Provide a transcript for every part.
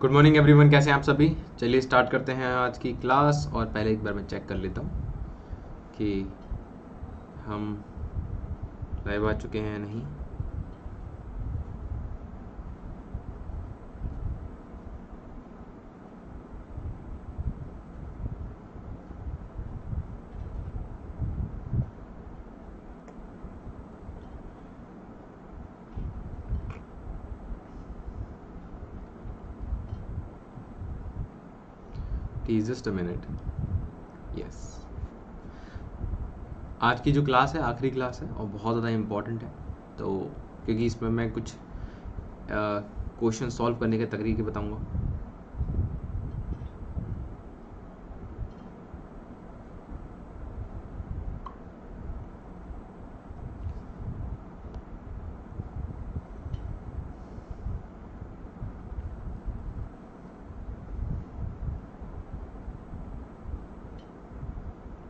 Good morning everyone, कैसे हैं आप सभी। चलिए स्टार्ट करते हैं आज की क्लास। और पहले एक बार मैं चेक कर लेता हूँ कि हम लाइव आ चुके हैं या नहीं। Please just a minute. Yes, आज की जो क्लास है आखिरी क्लास है और बहुत ज़्यादा इम्पॉर्टेंट है। तो क्योंकि इसमें मैं कुछ क्वेश्चन सॉल्व करने के तरीके बताऊंगा।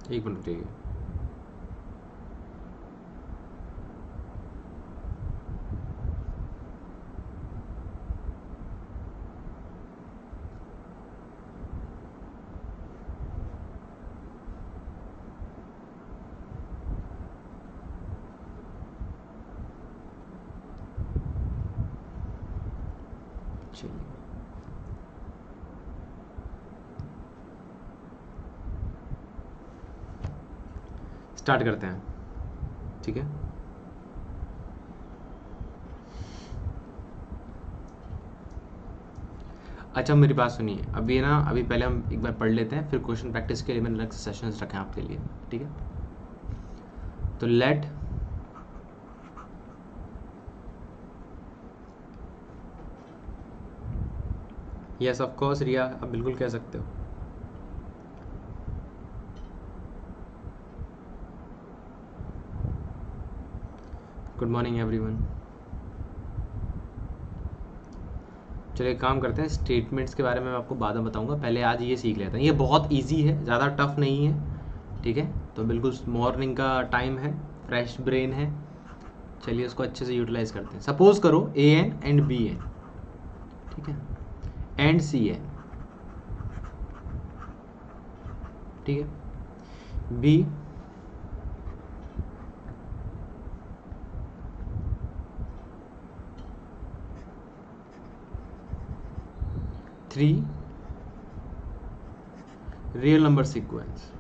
एक मिनट रुकिए। चलिए स्टार्ट करते हैं, ठीक है। अच्छा, मेरी बात सुनिए। अभी पहले हम एक बार पढ़ लेते हैं, फिर क्वेश्चन प्रैक्टिस के लिए मैंने अलग से सेशंस रखे हैं आपके लिए, ठीक है। तो लेट यस ऑफ कोर्स रिया, आप बिल्कुल कह सकते हो। Good morning everyone. चलिए काम करते हैं, स्टेटमेंट्स के बारे में मैं आपको बाद में बताऊंगा। पहले आज ये सीख लेते हैं। ये बहुत इजी है, ज़्यादा टफ नहीं है, ठीक है। तो बिल्कुल मॉर्निंग का टाइम है, फ्रेश ब्रेन है। चलिए उसको अच्छे से यूटिलाइज करते हैं। सपोज करो A N and B N, ठीक है, एंड सी एन, ठीक है। Be three real number sequence,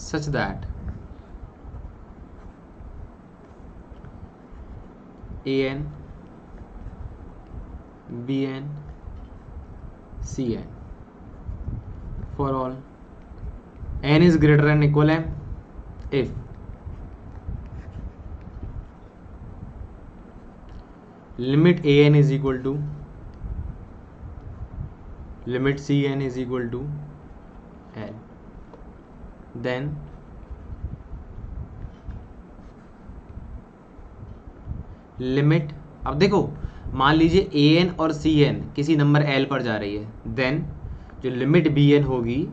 such that an, bn, cn for all n is greater than equal m if limit an is equal to limit cn is equal to l, then limit. अब देखो, मान लीजिए A N और C N किसी number L पर जा रही है, देन जो लिमिट बी एन होगी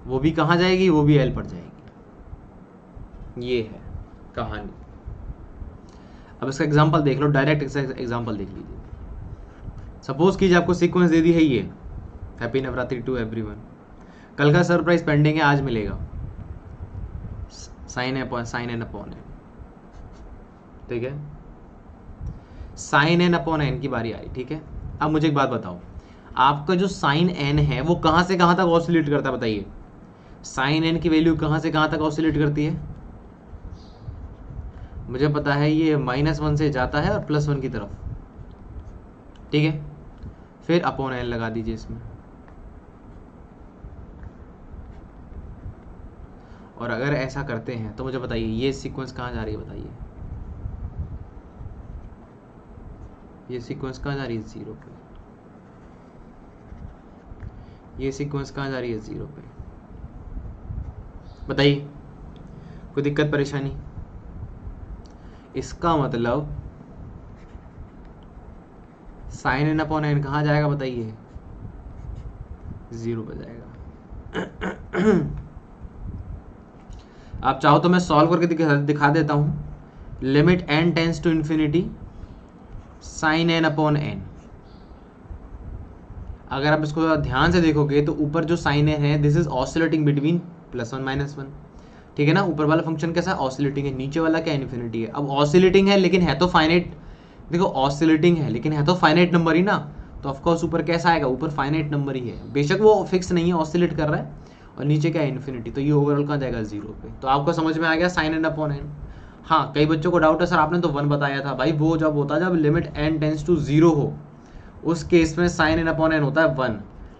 वो भी कहाँ जाएगी, वो भी एल पर जाएगी। ये है कहानी। अब इसका एग्जांपल देख लो, डायरेक्ट एग्जांपल देख लीजिए। सपोज कीजिए आपको सीक्वेंस दे दी है ये, हैप्पी नवरात्रि टू एवरीवन, कल का सरप्राइज पेंडिंग है, आज मिलेगा, साइन एन अपॉन एन, ठीक है। साइन एन अपॉन एन की बारी आई, ठीक है। अब मुझे एक बात बताओ, आपका जो साइन एन है वो कहां से कहां तक ऑसिलेट करता है, बताइए। साइन एन की वैल्यू कहां से कहां तक ऑसिलेट करती है। मुझे पता है ये -1 से जाता है और +1 की तरफ, ठीक है। फिर अपॉन एन लगा दीजिए इसमें, और अगर ऐसा करते हैं तो मुझे बताइए ये सीक्वेंस कहाँ जा रही है, बताइए ये सीक्वेंस कहाँ जा रही है, 0 पे। ये सीक्वेंस कहाँ जा रही है, 0 पे। बताइए कोई दिक्कत परेशानी। इसका मतलब साइन एन अपॉन एन कहाँ जाएगा, बताइए 0 पे जाएगा। आप चाहो तो मैं सॉल्व करके दिखा देता हूँ। Limit n tends to infinity sine n upon n। अगर आप इसको ध्यान से देखोगे तो ऊपर जो साइन n है दिस इज ऑसिलेटिंग बिटवीन +1 -1, ठीक है ना। ऊपर वाला फंक्शन कैसा है, ऑसिलेटिंग है, नीचे वाला क्या इन्फिनिटी है। अब ऑसिलेटिंग है लेकिन है तो फाइनाइट, देखो ऑसिलेटिंग है लेकिन है तो फाइनाइट नंबर ही ना, तो ऑफकोर्स ऊपर कैसा आएगा, ऊपर फाइनाइट नंबर ही है, बेशक वो फिक्स नहीं है, ऑसिलेट कर रहा है, और नीचे क्या है इन्फिनिटी, तो ये ओवरऑल कहाँ जाएगा 0 पे। तो आपको समझ में आ गया साइन n अपॉन n। हाँ, कई बच्चों को डाउट है सर आपने तो 1 बताया था, भाई वो जब होता है जब लिमिट n टेंस टू 0 हो, उस केस में साइन n अपॉन n होता है 1,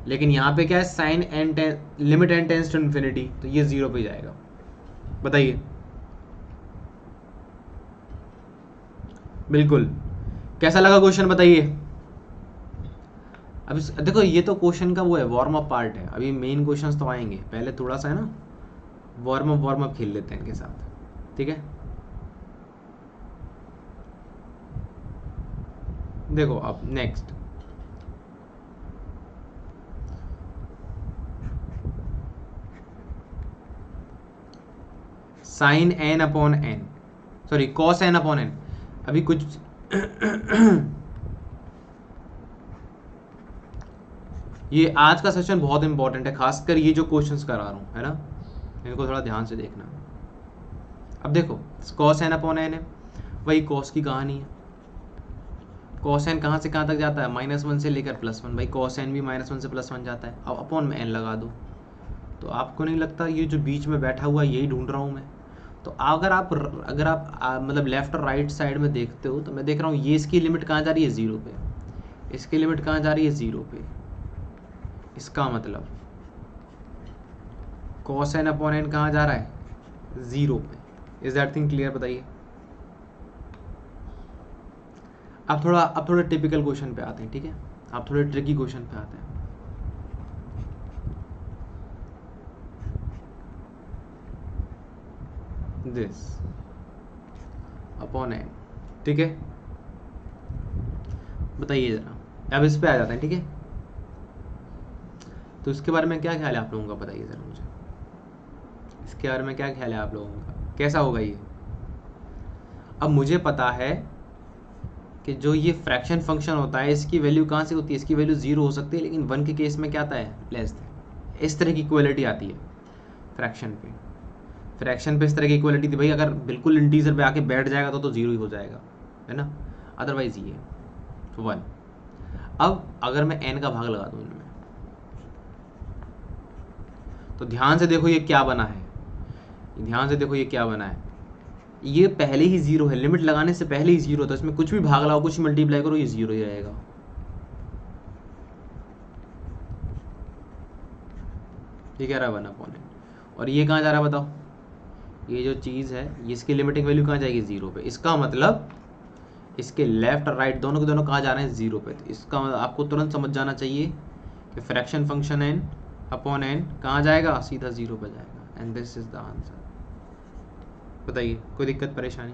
लेकिन यहाँ पे क्या है sine n limit n tends to infinity, तो ये 0 पे जाएगा। बताइए, बिल्कुल। कैसा लगा क्वेश्चन बताइए। अब देखो ये तो क्वेश्चन का वो है, वार्म अप पार्ट है, अभी मेन क्वेश्चंस तो आएंगे, पहले थोड़ा सा है ना वार्म अप खेल लेते हैं इनके साथ, ठीक है। देखो अब next sine n upon n, sorry cos n upon n। अभी कुछ ये आज का सेशन बहुत इंपॉर्टेंट है, खासकर ये जो क्वेश्चंस करा रहा हूँ, है ना, इनको थोड़ा ध्यान से देखना। अब देखो कॉस n अपॉन n है, वही कॉस की कहानी है, कॉस n कहाँ से कहाँ तक जाता है, -1 से लेकर +1, भाई कॉस n भी -1 से +1 जाता है। अब अपॉन में n लगा दो, तो आपको नहीं लगता ये जो बीच में बैठा हुआ यही ढूंढ रहा हूँ मैं। तो अगर आप मतलब लेफ्ट और राइट साइड में देखते हो तो मैं देख रहा हूँ ये इसकी लिमिट कहाँ जा रही है 0 पे, इसकी लिमिट कहाँ जा रही है 0 पे, इसका मतलब cos n अपॉन n कहाँ जा रहा है 0 पे। इज दैट थिंग क्लियर, बताइए। अब थोड़ा टिपिकल क्वेश्चन पे आते हैं, ठीक है, आप थोड़े ट्रिकी क्वेश्चन पे आते हैं। दिस अपॉन n, ठीक है, बताइए जरा। अब इस पे आ जाते हैं, ठीक है। तो इसके बारे में क्या ख्याल है आप लोगों का, बताइए जरा मुझे, इसके बारे में क्या ख्याल है आप लोगों का, कैसा होगा ये। अब मुझे पता है कि जो ये फ्रैक्शन फंक्शन होता है इसकी वैल्यू कहाँ से होती है, इसकी वैल्यू 0 हो सकती है, लेकिन 1 के केस में क्या आता है लेस देन, इस तरह की इक्वलिटी आती है फ्रैक्शन पे। फ्रैक्शन पे इस तरह की इक्वलिटी थी भाई, अगर बिल्कुल इंटीजर पे आके बैठ जाएगा तो 0 ही हो जाएगा, है ना, अदरवाइज ये 1। अब अगर मैं n का भाग लगा दूँ इनमें, तो ध्यान से देखो ये क्या बना है, ध्यान से देखो ये क्या बना है, ये पहले ही 0 है, लिमिट लगाने से पहले ही 0 था, इसमें कुछ भी भाग लाओ कुछ मल्टीप्लाई करो ये 0 ही रहेगा। ये क्या रहा 1 अपॉन n, और ये कहाँ जा रहा है बताओ, ये जो चीज़ है ये इसकी लिमिटिंग वैल्यू कहाँ जाएगी 0 पे, इसका मतलब इसके लेफ्ट और राइट दोनों के दोनों कहाँ जा रहे हैं 0 पे। तो इसका मतलब आपको तुरंत समझ जाना चाहिए कि fraction function n upon n कहाँ जाएगा, सीधा 0 पे जाएगा, and this is the answer. बताइए कोई दिक्कत परेशानी।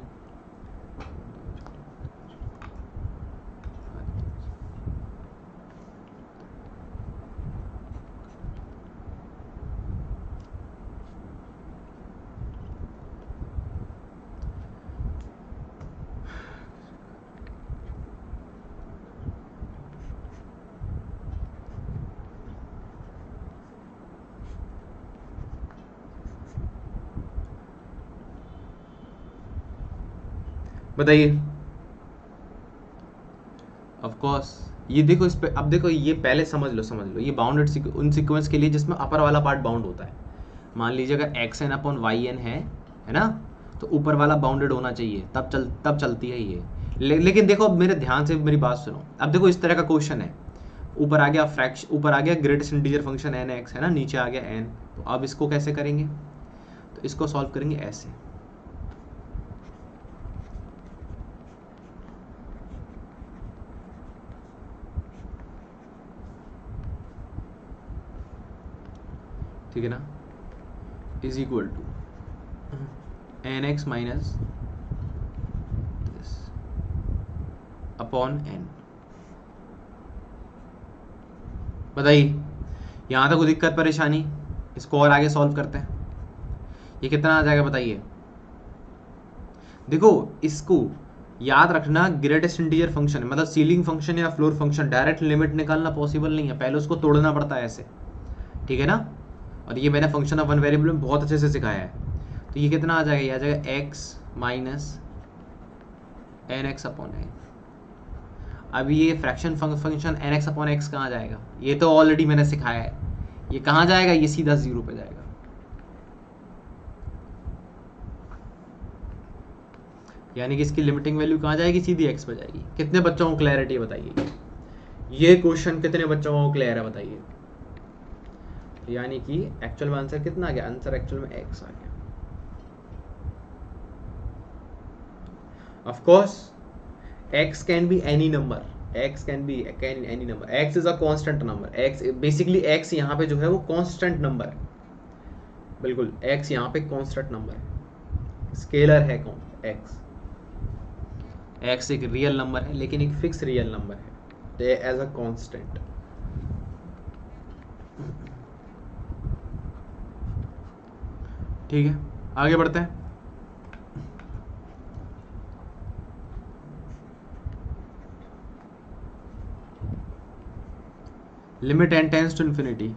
बताइए। ऑफ कोर्स ये देखो इस पे, अब देखो ये पहले समझ लो ये बाउंडेड उन सीक्वेंस के लिए जिसमें अपर वाला पार्ट बाउंड होता है। मान लीजिए अगर xn अपॉन yn है ना, तो ऊपर वाला बाउंडेड होना चाहिए, तब चलती है ये। लेकिन देखो मेरे ध्यान से मेरी बात सुनो, अब देखो इस तरह का क्वेश्चन है, ऊपर आ गया ग्रेटेस्ट इंटीजर फंक्शन nx है ना, नीचे आ गया n, तो अब इसको कैसे करेंगे, तो इसको सॉल्व करेंगे ऐसे, ठीक है ना, is equal to nx minus upon n। बताइए यहाँ तक कोई दिक्कत परेशानी, इसको और आगे सॉल्व करते हैं। ये कितना आ जाएगा बताइए। देखो इसको याद रखना, ग्रेटेस्ट इंटीजर फंक्शन मतलब सीलिंग फंक्शन या फ्लोर फंक्शन, डायरेक्ट लिमिट निकालना पॉसिबल नहीं है, पहले उसको तोड़ना पड़ता है ऐसे, ठीक है ना। और ये मैंने फंक्शन ऑफ वन वेरिएबल में बहुत अच्छे से सिखाया है। तो ये कितना आ जाएगा, ये आ जाएगा X minus N X upon N. अब ये fraction function N X upon X कहाँ जाएगा, ये तो ऑलरेडी मैंने सिखाया है। ये कहाँ जाएगा, ये सीधा 0 पे जाएगा। यानी कि इसकी लिमिटिंग वैल्यू कहाँ जाएगी, सीधी एक्स पे जाएगी। कितने बच्चों को क्लैरिटी बताइए, ये क्वेश्चन कितने बच्चों को क्लियर है बताइए। यानी कि एक्चुअल में आंसर कितना आ गया, आंसर एक्चुअल में एक्स आ गया। Of course x can be any number, x can be any number, x is a constant number, x basically x यहाँ पे जो है वो constant number है, बिल्कुल x यहाँ पे constant number है, स्केलर है x, x एक रियल नंबर है लेकिन एक फिक्स रियल नंबर है एज अ कांस्टेंट। ठीक है, आगे बढ़ते हैं। Limit n tends to infinity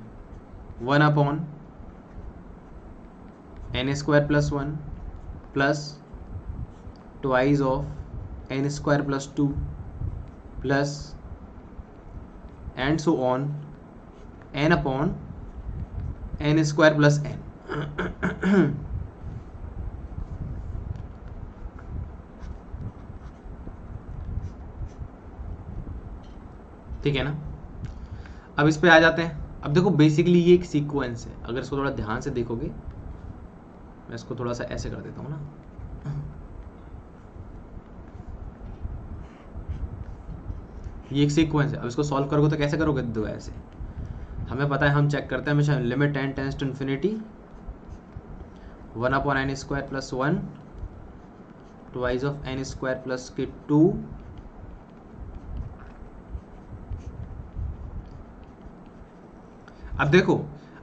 1 upon n square plus 1 plus twice of n square plus 2 plus and so on n upon n square plus n। ठीक है ना। अब इस पे आ जाते हैं। अब देखो बेसिकली ये एक सीक्वेंस है, अगर इसको थोड़ा ध्यान से देखोगे, मैं इसको थोड़ा सा ऐसे कर देता हूँ ना, ये एक सीक्वेंस है। अब इसको सॉल्व करोगे तो कैसे करोगे, दो ऐसे, हमें पता है, हम चेक करते हैं हमेशा limit n tends to infinity 1 upon n square plus 1 twice of n square plus के 2 अब देखो,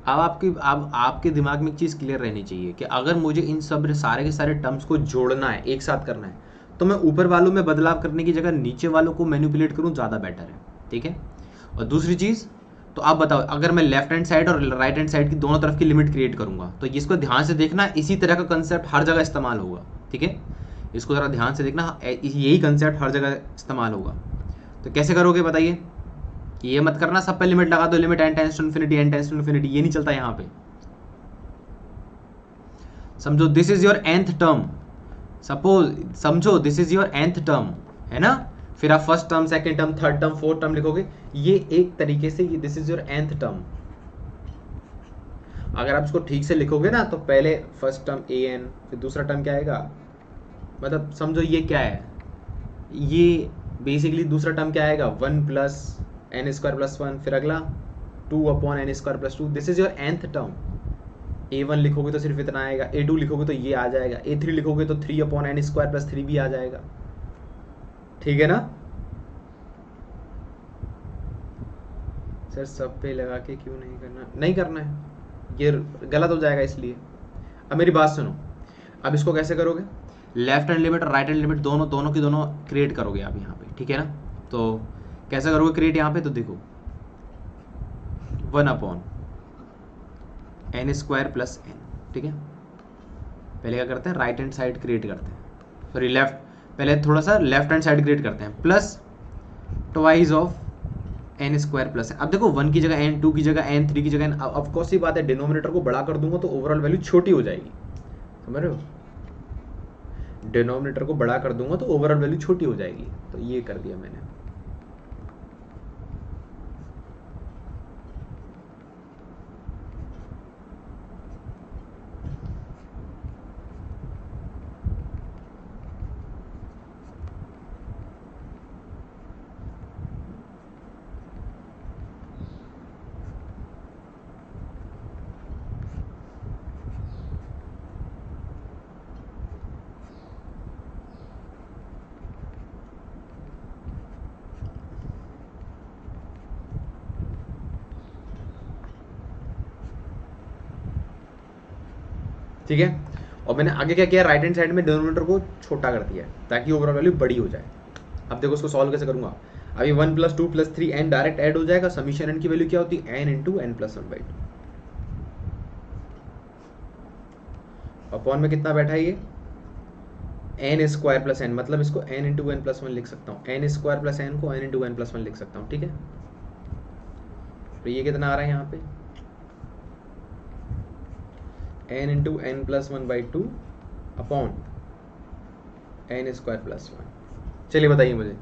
अब आपके दिमाग में एक चीज़ क्लियर रहनी चाहिए कि अगर मुझे इन सब सारे के सारे टर्म्स को जोड़ना है, एक साथ करना है, तो मैं ऊपर वालों में बदलाव करने की जगह नीचे वालों को मैनिपुलेट करूं, ज़्यादा बेटर है। ठीक है। और दूसरी चीज़, तो आप बताओ, अगर मैं लेफ्ट हैंड साइड और राइट हैंड साइड की दोनों तरफ की लिमिट क्रिएट करूंगा, तो इसको ध्यान से देखना, इसी तरह का कंसेप्ट हर जगह इस्तेमाल होगा। ठीक है, इसको ज़रा ध्यान से देखना, यही कंसेप्ट हर जगह इस्तेमाल होगा। तो कैसे करोगे बताइए, ये मत करना सब पे लिमिट लगा दो, limit n tends to infinity n tends to infinity, ये नहीं चलता यहाँ पे। समझो this is your nth term, suppose समझो this is your nth term, है ना। फिर आप first term, second term, third term, fourth term लिखोगे, ये एक तरीके से ये this is your nth term. अगर आप इसको ठीक से लिखोगे ना, तो पहले फर्स्ट टर्म an, फिर दूसरा टर्म क्या आएगा, मतलब समझो ये क्या है, ये बेसिकली दूसरा टर्म क्या आएगा, 1 प्लस n स्क्वायर प्लस 1, फिर अगला 2 upon n square plus 2, this is your nth term. a1 लिखोगे तो सिर्फ इतना आएगा, a2 लिखोगे तो ये आ जाएगा, a3 लिखोगे तो 3 अपॉन n स्क्वायर प्लस 3 भी आ जाएगा। ठीक है ना। सर सब पे लगा के क्यों नहीं करना, नहीं करना है, ये गलत हो जाएगा इसलिए। अब मेरी बात सुनो, अब इसको कैसे करोगे, लेफ्ट हैंड लिमिट और राइट हैंड लिमिट दोनों की दोनों क्रिएट करोगे आप यहाँ पे। ठीक है ना। तो कैसे करोगे क्रिएट यहाँ पे, तो देखो 1 upon n square plus n। ठीक है, पहले क्या करते हैं, राइट हैंड साइड क्रिएट करते हैं, सॉरी लेफ्ट, पहले थोड़ा सा लेफ्ट हैंड साइड क्रिएट करते हैं, plus twice of n square plus. अब देखो 1 की जगह n, 2 की जगह n, 3 की जगह n, ऑफ कोर्स ही बात है, डिनोमिनेटर को बड़ा कर दूंगा तो ओवरऑल वैल्यू छोटी हो जाएगी, समझ रहे हो। डिनोमिनेटर को बड़ा कर दूंगा तो ओवरऑल वैल्यू छोटी हो जाएगी, तो ये कर दिया मैंने। ठीक है। और मैंने आगे क्या किया, राइट हैंड साइड में डिनोमिनेटर को छोटा कर दिया है ताकि ओवरऑल वैल्यू बड़ी हो जाए। अब देखो उसको सॉल्व कैसे करूंगा। अभी 1 + 2 + 3 n डायरेक्ट ऐड हो जाएगा। समीशन n की वैल्यू क्या होती है, n × n + 1/2 अपॉन में कितना बैठा है ये n² + n, मतलब इसको n × n + 1 लिख सकता हूँ। n² + n को n × n + 1 लिख सकता हूँ, ठीक है। तो ये कितना आ रहा है यहाँ पे n × n + 1/2 अपॉन n² + 1। चलिए बताइए मुझे,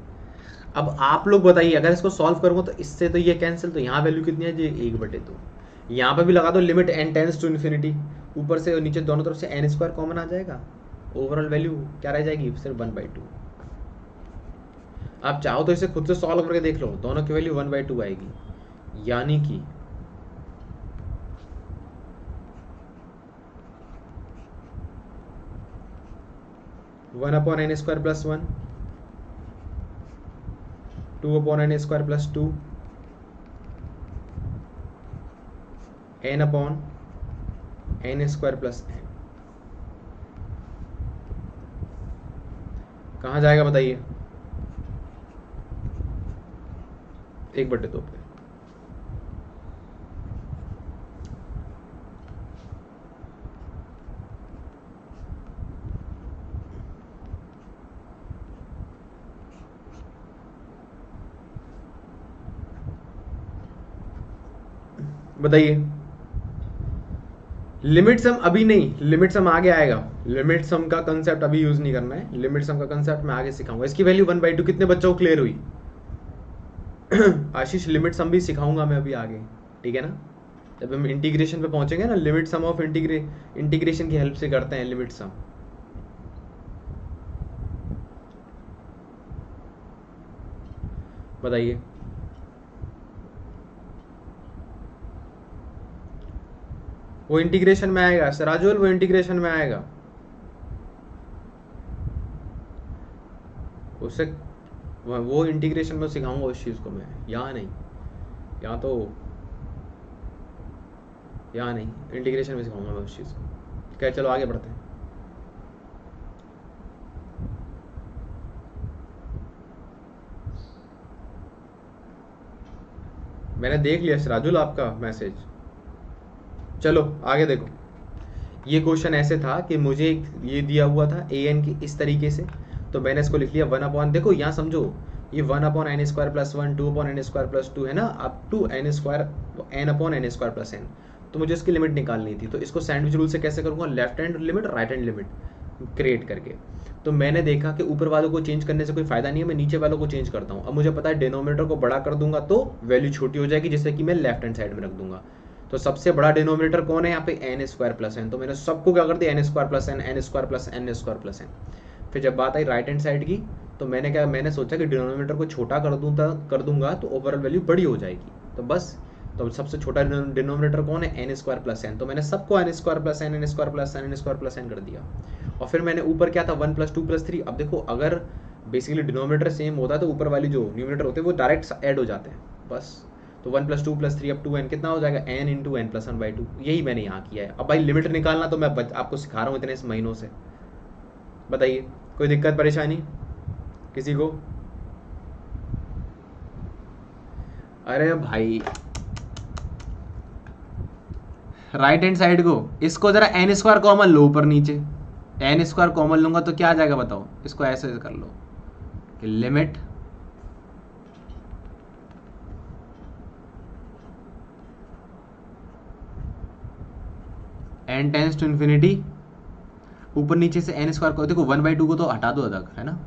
अब आप लोग बताइए, अगर इसको सॉल्व करूंगा तो इससे तो ये कैंसिल, तो यहाँ वैल्यू कितनी है जी 1/2। यहाँ पे भी लगा दो limit n tends to infinity, ऊपर से और नीचे दोनों तरफ से n² कॉमन आ जाएगा, ओवरऑल वैल्यू क्या रह जाएगी सिर्फ 1/2। आप चाहो तो इसे खुद से सॉल्व करके देख लो, दोनों की वैल्यू 1/2 आएगी, यानी कि one upon n² + 1, 2 upon n² + 2, n upon n² + n। कहाँ जाएगा बताइए 1/2 पे। बताइए, लिमिट सम अभी नहीं, लिमिट सम आगे आएगा। लिमिट सम का कंसेप्ट अभी यूज नहीं करना है, लिमिट सम का कंसेप्ट मैं आगे सिखाऊंगा। इसकी वैल्यू 1/2 कितने बच्चों को क्लियर हुई? आशीष लिमिट सम भी सिखाऊंगा मैं अभी आगे, ठीक है ना। जब हम इंटीग्रेशन पे पहुंचेंगे ना, लिमिट सम ऑफ इंटीग्रेशन की हेल्प से करते हैं लिमिट सम। बताइए, वो इंटीग्रेशन में आएगा सराजुल, वो इंटीग्रेशन में आएगा। उससे वो इंटीग्रेशन में सिखाऊंगा उस चीज़ को मैं, यहाँ नहीं, यहाँ तो यहाँ नहीं, इंटीग्रेशन में सिखाऊंगा मैं उस चीज़ को। क्या, चलो आगे बढ़ते हैं। मैंने देख लिया सराजुल आपका मैसेज। चलो आगे देखो, ये क्वेश्चन ऐसे था कि मुझे ये दिया हुआ था an की इस तरीके से, तो मैंने इसको लिख लिया 1 अपॉन, देखो यहाँ समझो, ये 1 अपॉन n² + 1, 2 अपॉन n² + 2 है ना, up to n upon n² + n। तो मुझे इसकी लिमिट निकालनी थी, तो इसको सैंडविच रूल से कैसे करूँगा, left hand limit right hand limit create करके। तो मैंने देखा कि ऊपर वालों को चेंज करने से कोई फायदा नहीं है, मैं नीचे वालों को चेंज करता हूँ। अब मुझे पता है डिनोमिनेटर को बड़ा कर दूंगा तो वैल्यू छोटी हो जाएगी, जिससे कि मैं लेफ्ट हैंड साइड में रख दूंगा। तो सबसे बड़ा डिनोमिनेटर कौन है यहाँ पे, n² + n। तो मैंने सबको क्या कर दिया, n² + n, n² + n² + n। फिर जब बात आई राइट हैंड साइड की, तो मैंने सोचा कि डिनोमिनेटर को छोटा कर दूंगा तो ओवरऑल वैल्यू बड़ी हो जाएगी। तो बस, तो सबसे छोटा डिनोमिनेटर कौन है, n² + n। तो मैंने सबको n² + n, n² + n, n² + n कर दिया। और फिर मैंने ऊपर क्या था 1 + 2 + 3। अब देखो, अगर बेसिकली डिनोमिनेटर सेम होता है तो ऊपर वाली जो न्यूमिनेटर होते हैं वो डायरेक्ट ऐड हो जाते हैं, बस। तो 1 + 2 + 3 अप टू n कितना हो जाएगा, n × n + 1/2। यही मैंने यहाँ किया है। अब भाई लिमिट निकालना तो मैं आपको सिखा रहा हूँ इतने इस महीनों से। बताइए, कोई दिक्कत परेशानी किसी को? अरे भाई, राइट हैंड साइड को, इसको जरा n² कॉमन लो, ऊपर नीचे n² कॉमन लूंगा तो क्या आ जाएगा बताओ। इसको ऐसे कर लो कि limit n tends to infinity, ऊपर नीचे से n² को, देखो 1/2 को तो हटा दो अलग, है ना,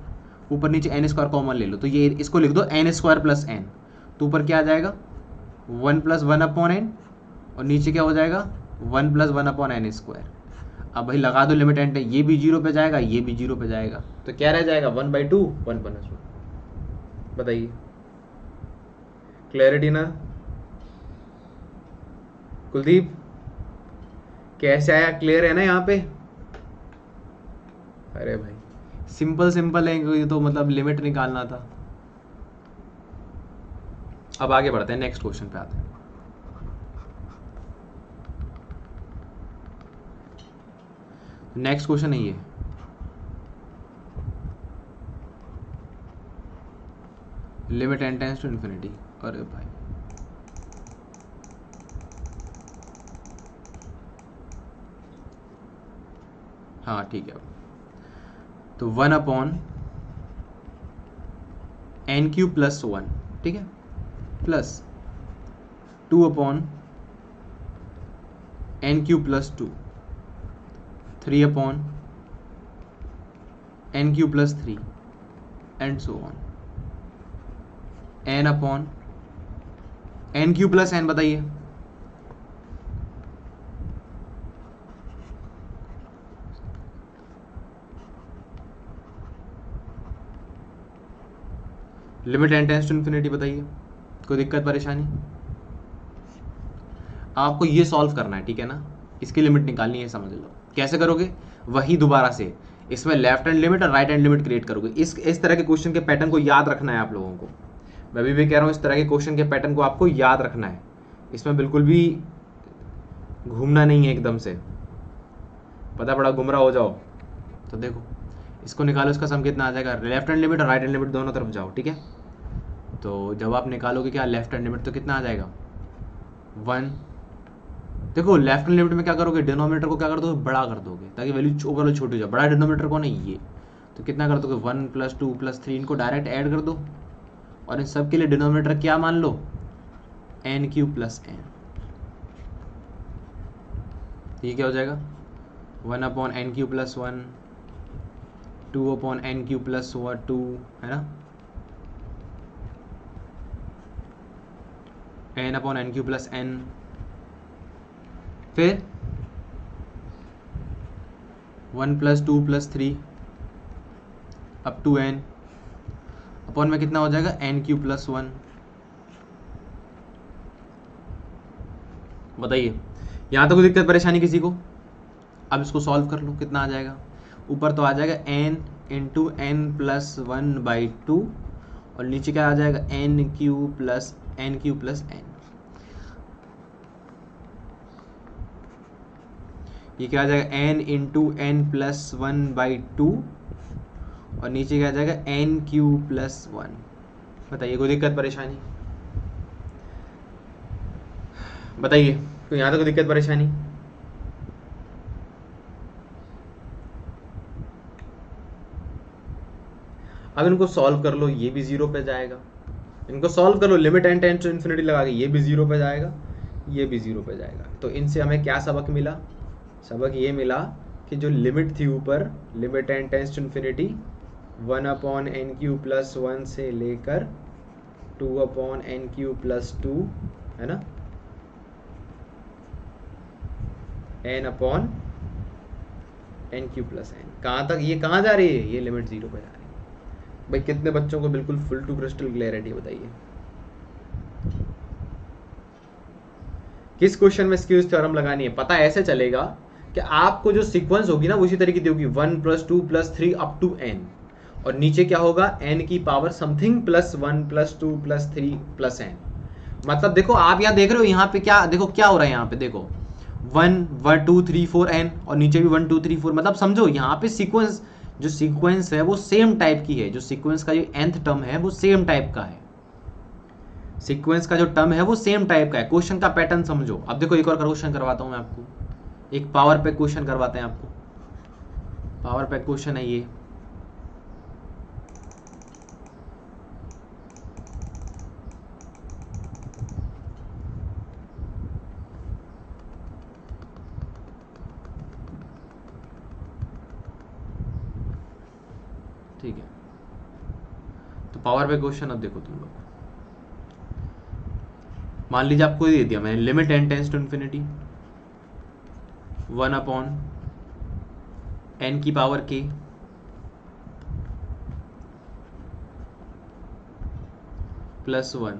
ऊपर नीचे n² कॉमन ले लो, तो ये इसको लिख दो n² + n। तो ऊपर क्या आ जाएगा 1 + 1 अपॉन n, और नीचे क्या हो जाएगा 1 + 1 अपॉन n²। अब भाई लगा दो लिमिट एंड, ये भी 0 पे जाएगा, ये भी 0 पे जाएगा, तो क्या रह जाएगा 1/2 1 + 1। बताइए, क्लैरिटी ना कुलदीप, कैसे आया, क्लियर है ना यहाँ पे? अरे भाई सिंपल है, ये तो मतलब लिमिट निकालना था। अब आगे बढ़ते हैं, नेक्स्ट क्वेश्चन पे आते हैं। नेक्स्ट क्वेश्चन है ये, limit n tends to infinity. अरे भाई हाँ ठीक है, तो 1/n³ + 1, ठीक है, plus 2/n³ + 2, 3/n³ + 3 and so on, n/n³ + n बताइए। Limit n tends to infinity बताइए, कोई दिक्कत परेशानी? आपको ये सॉल्व करना है, ठीक है ना, इसकी लिमिट निकालनी है, समझ लो कैसे करोगे। वही दोबारा से इसमें लेफ्ट हैंड लिमिट और राइट हैंड लिमिट क्रिएट करोगे। इस तरह के क्वेश्चन के पैटर्न को याद रखना है आप लोगों को। मैं भी कह रहा हूँ, इस तरह के क्वेश्चन के पैटर्न को आपको याद रखना है, इसमें बिल्कुल भी घूमना नहीं है एकदम से, पता पड़ा गुमराह हो जाओ। तो देखो इसको निकालो, इसका सम कितना आ जाएगा, लेफ्ट हैंड लिमिट और राइट हैंड लिमिट दोनों तरफ जाओ, ठीक है। तो जब आप निकालोगे क्या लेफ्ट हैंड लिमिट, तो कितना आ जाएगा 1। देखो लेफ्ट हैंड लिमिट में क्या करोगे, डिनोमिनेटर को क्या कर दोगे, बड़ा कर दोगे ताकि वैल्यू ओवरऑल छोटी हो जाए। बड़ा डिनोमिनेटर कौन है, ये। तो कितना कर दोगे 1 + 2 + 3, इनको डायरेक्ट ऐड कर दो और इन सब के लिए डिनोमिनेटर क्या मान लो, n³ + n। ये क्या हो जाएगा 1/n³ + 1, 2/n³ + 2, है ना, n/n³ + n, फिर 1 + 2 + 3 अप टू n, अपॉन में कितना हो जाएगा n³ + 1। बताइए यहाँ तक कोई दिक्कत परेशानी किसी को? अब इसको सॉल्व कर लो, कितना आ जाएगा, ऊपर तो आ जाएगा n × n + 1/2 और नीचे क्या आ जाएगा n³ + n। ये क्या आ जाएगा n × n + 1/2 और नीचे क्या आ जाएगा n³ + 1। बताइए कोई दिक्कत परेशानी? बताइए तो यहाँ तक कोई दिक्कत परेशानी? अब इनको सॉल्व कर लो, ये भी 0 पे जाएगा। इनको सॉल्व कर लो, limit n tends to infinity लगा के, ये भी 0 पे जाएगा, ये भी 0 पे जाएगा। तो इनसे हमें क्या सबक मिला? सबक ये मिला कि जो लिमिट थी ऊपर, limit n tends to infinity 1/n³ + 1 से लेकर 2/n³ + 2, है ना, n/n³ + n। कहाँ तक, ये कहाँ जा रही है, ये लिमिट 0 पे जा रही है। भाई कितने बच्चों को बिल्कुल फुल टू क्रिस्टल क्लैरिटी बताइए, किस क्वेश्चन में स्क्यूज थ्योरम लगानी है? पता ऐसे चलेगा कि आपको जो सीक्वेंस होगी ना वो इसी तरीके की होगी, 1 + 2 + 3 अप टू n, और नीचे क्या होगा n³ समथिंग +1 + 2 + 3 + n। मतलब देखो आप यहाँ देख रहे हो, यहाँ पे क्या देखो क्या हो रहा है, यहाँ पे देखो 1 1 2 3 4 n और नीचे भी 1 2 3 4। मतलब समझो यहाँ पे सीक्वेंस, जो सीक्वेंस है वो सेम टाइप की है, जो सीक्वेंस का जो nth टर्म है वो सेम टाइप का है, सीक्वेंस का जो टर्म है वो सेम टाइप का है। क्वेश्चन का पैटर्न समझो। अब देखो एक और क्वेश्चन करवाता हूं मैं आपको, एक पावर पैक क्वेश्चन करवाते हैं आपको। पावर पैक क्वेश्चन है ये, ठीक है। तो पावर पैक क्वेश्चन अब देखो तुम लोग, मान लीजिए आपको दे दिया मैंने, limit n tends to infinity 1/n⁻k + 1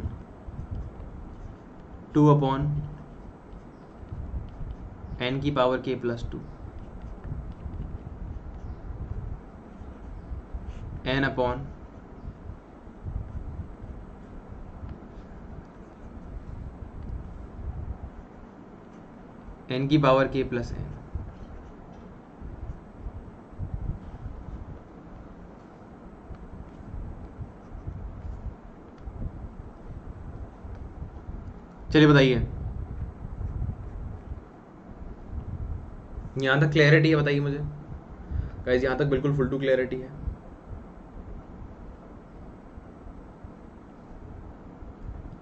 2/n⁻k + 2 n/n⁻k + n। चलिए बताइए, यहाँ तक क्लैरिटी है? बताइए मुझे गाइस, यहाँ तक बिल्कुल फुल टू क्लैरिटी है?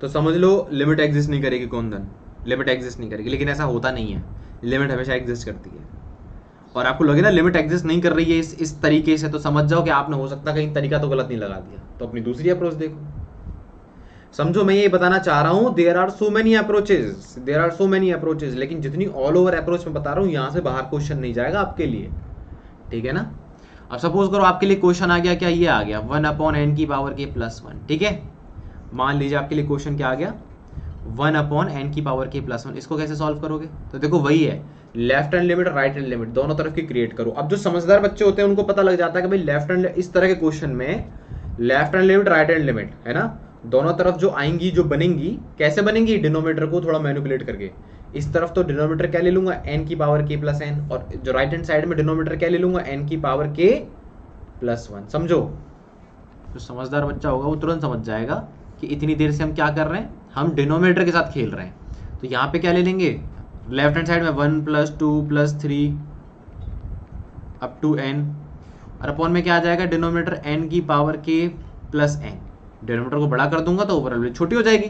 तो समझ लो लिमिट एग्जिस्ट नहीं करेगी कौन धन, लिमिट एग्जिस्ट नहीं करेगी, लेकिन ऐसा होता नहीं है, लिमिट हमेशा एग्जिस्ट करती है। और आपको लगे ना लिमिट एग्जिस्ट नहीं कर रही है इस तरीके से, तो समझ जाओ कि आपने हो सकता कहीं तरीका तो गलत नहीं लगा दिया, तो अपनी दूसरी अप्रोच देखो। समझो मैं ये बताना चाह रहा हूं there are so many approaches, there are so many approaches, लेकिन जितनी ऑल ओवर अप्रोच में बता रहा हूं यहां से बाहर क्वेश्चन नहीं जाएगा आपके लिए, ठीक है ना। अब सपोज करो आपके लिए क्वेश्चन आ गया, क्या ये आ गया 1/n की पावर के प्लस 1, ठीक है। मान लीजिए आपके लिए क्वेश्चन क्या आ गया 1/n की पावर के प्लस 1, इसको कैसे सॉल्व करोगे? तो देखो वही है, left hand limit right hand limit दोनों तरफ की क्रिएट करो। अब जो समझदार बच्चे होते हैं उनको पता लग जाता है कि भाई लेफ्ट हैंड, इस तरह के क्वेश्चन में left hand limit right hand limit है ना, दोनों तरफ जो आएंगी, जो बनेंगी, कैसे बनेंगी? डिनोमिनेटर को थोड़ा मैनिपुलेट करके। इस तरफ तो डिनोमिनेटर क्या ले लूंगा n की पावर k प्लस n, और जो राइट हैंड साइड में डिनोमिनेटर क्या ले लूंगा n की पावर k प्लस 1। समझो, जो समझदार बच्चा होगा वो तुरंत समझ जाएगा कि इतनी देर से हम क्या कर रहे हैं, हम डिनोमिनेटर के साथ खेल रहे हैं। तो यहाँ पे क्या ले लेंगे, लेफ्ट हैंड साइड में 1 + 2 + 3 अप टू n, और अपॉन में क्या आ जाएगा, डिनोमिनेटर n की power k plus n। Denominator को बड़ा कर दूंगा तो ओवरऑल वैल्यू छोटी हो जाएगी,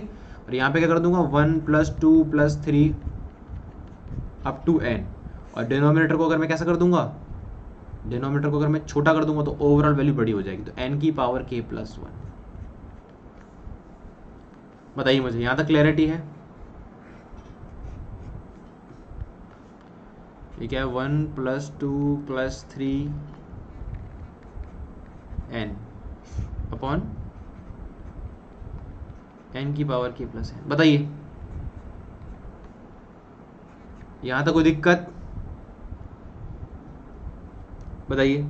और यहाँ पे क्या कर दूंगा 1 + 2 + 3 अप टू n, और डिनोमिनेटर को अगर मैं कैसा कर दूंगा, डिनोमिनेटर को अगर मैं छोटा कर दूंगा तो ओवरऑल वैल्यू बड़ी हो जाएगी, तो n की पावर k प्लस 1। बताइए मुझे, यहाँ तक क्लैरिटी है? ये क्या है 1 + 2 + 3 n अपॉन n की पावर k प्लस n। बताइए यहाँ तक कोई दिक्कत? बताइए।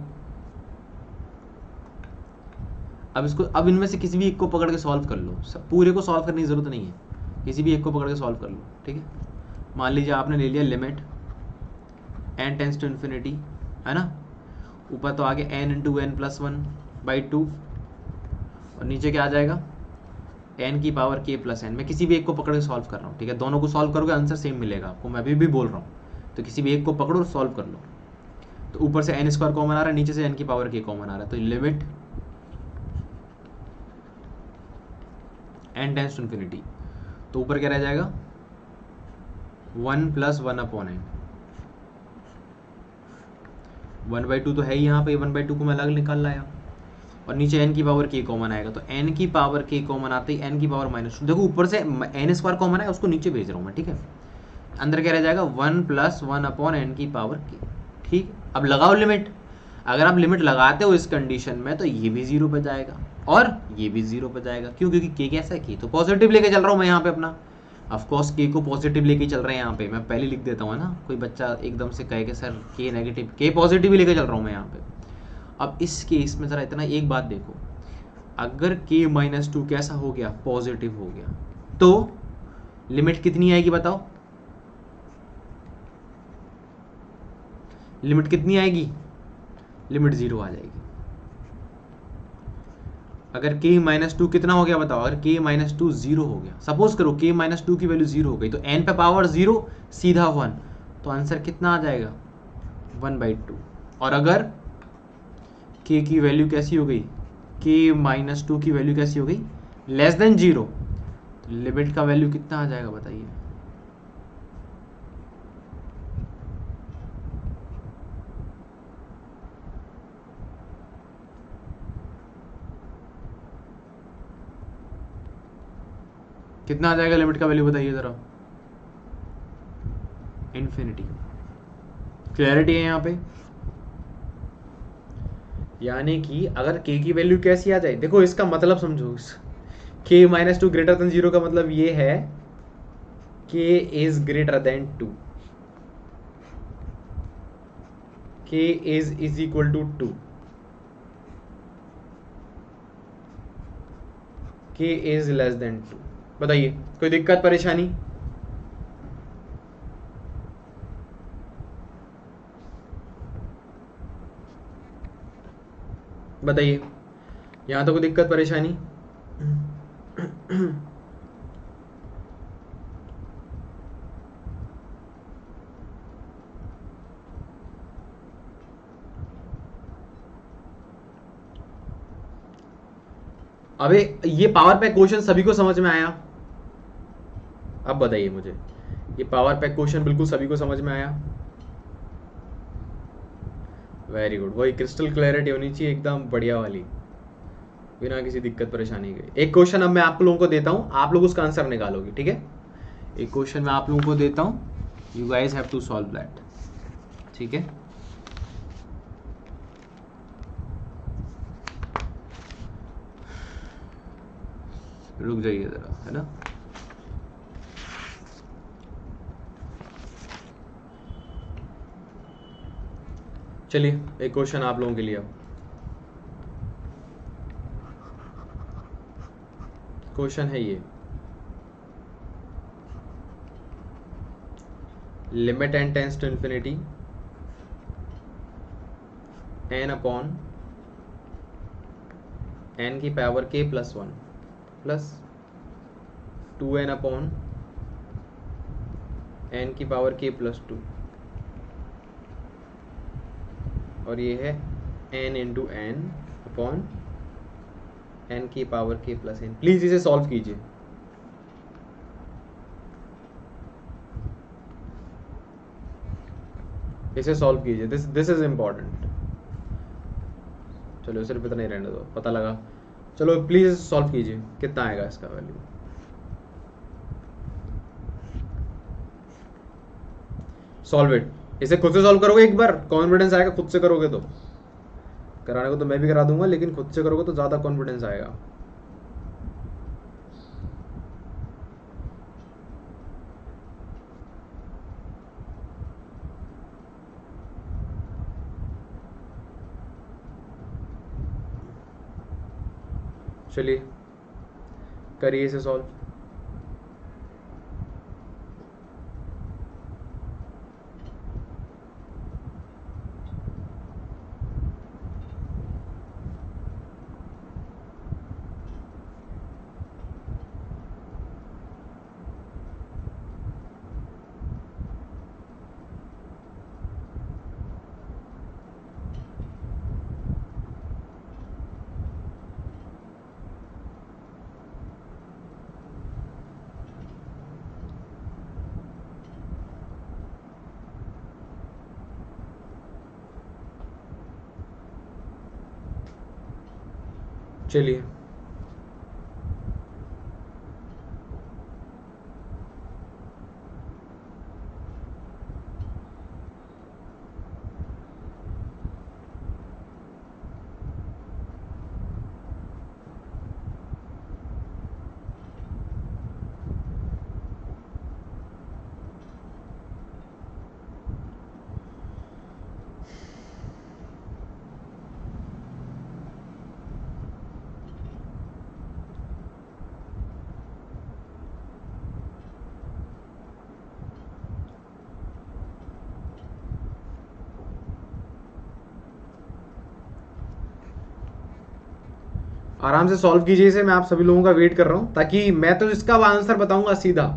अब इसको, अब इनमें से किसी भी एक को पकड़ के सॉल्व कर लो, सब पूरे को सॉल्व करने की जरूरत नहीं है, किसी भी एक को पकड़ के सॉल्व कर लो, ठीक है। मान लीजिए आपने ले लिया limit n tends to infinity, है ना, ऊपर तो आगे n × n + 1/2, और नीचे क्या आ जाएगा n की पावर k प्लस n। मैं किसी भी एक को पकड़ के सॉल्व कर रहा हूँ, ठीक है, दोनों को सॉल्व करोगे आंसर सेम मिलेगा आपको, मैं अभी भी बोल रहा हूँ। तो किसी भी एक को पकड़ो और सॉल्व कर लो। तो ऊपर से n² कॉमन आ रहा है, नीचे से n की पावर k कॉमन आ रहा है, तो limit n tends to infinity, तो ऊपर क्या रह जाएगा 1 + 1/n। 1/2 तो है ही यहाँ पे, 1/2 को मैं अलग निकाल लाया, और नीचे n की पावर k कॉमन आएगा, तो n की पावर k कॉमन आते ही n की पावर -2। देखो ऊपर से n² कॉमन है, उसको नीचे भेज रहा हूँ मैं, ठीक है। अंदर क्या रह जाएगा 1 + 1/n की पावर k, ठीक। अब लगाओ लिमिट, अगर आप लिमिट लगाते हो इस कंडीशन में तो ये भी 0 पे जाएगा और ये भी 0 पे जाएगा। क्यों? क्योंकि k कैसा है, k तो पॉजिटिव लेके चल रहा हूँ मैं यहाँ पे अपना, ऑफकोर्स k को पॉजिटिव लेके चल रहे हैं यहाँ पे, मैं पहले लिख देता हूँ ना, कोई बच्चा एकदम से कहे कि sir k negative, k positive ही लेके चल रहा हूँ मैं यहाँ पे। अब इस केस में ज़रा इतना एक बात देखो, अगर k - 2 कैसा हो गया, पॉजिटिव हो गया, तो लिमिट कितनी आएगी बताओ, लिमिट कितनी आएगी, लिमिट 0 आ जाएगी। अगर k - 2 कितना हो गया बताओ, अगर k - 2 0 हो गया, सपोज करो k - 2 की वैल्यू 0 हो गई, तो n पे पावर 0 सीधा 1, तो आंसर कितना आ जाएगा 1/2। और अगर k की वैल्यू कैसी हो गई, k - 2 की वैल्यू कैसी हो गई, <0, तो लिमिट का वैल्यू कितना आ जाएगा बताइए। कितना आ जाएगा लिमिट का वैल्यू बताइए जरा, इन्फिनिटी। क्लैरिटी है यहाँ पे? यानी कि अगर k की वैल्यू कैसी आ जाए, देखो इसका मतलब समझो, k - 2 > 0 का मतलब ये है k is greater than 2, k is equal to 2, k is less than 2। बताइए कोई दिक्कत परेशानी? बताइए यहाँ तो कोई दिक्कत परेशानी? अबे ये पावर पैक क्वेश्चन सभी को समझ में आया? अब बताइए मुझे, ये पावर पैक क्वेश्चन बिल्कुल सभी को समझ में आया? Very good. वही क्रिस्टल क्लैरिटी होनी चाहिए एकदम बढ़िया वाली, बिना किसी दिक्कत परेशानी के। एक क्वेश्चन अब मैं आप लोगों को देता हूं, आप लोग उसका आंसर निकालोगे, ठीक है? एक क्वेश्चन मैं आप लोगों को देता हूं, you guys have to solve that, ठीक है? रुक जाइए जरा, है ना? चलिए एक क्वेश्चन आप लोगों के लिए। क्वेश्चन है ये, limit n tends to infinity n upon n की power k plus 1 plus 2n upon n की पावर k प्लस 2, और ये है n into n upon n की power k plus n। Please इसे सॉल्व कीजिए। इसे सॉल्व कीजिए, दिस इज इम्पॉर्टेंट। चलो सिर्फ इतना ही रहने दो, पता लगा। चलो प्लीज सॉल्व कीजिए, कितना आएगा इसका वैल्यू? Solve it. इसे खुद से सॉल्व करोगे एक बार, कॉन्फिडेंस आएगा। खुद से करोगे तो, कराने को तो मैं भी करा दूंगा, लेकिन खुद से करोगे तो ज्यादा कॉन्फिडेंस आएगा। चलिए करिए इसे सॉल्व। चलिए आराम से सॉल्व कीजिए इसे, मैं आप सभी लोगों का वेट कर रहा हूं, ताकि मैं तो इसका आंसर बताऊंगा सीधा।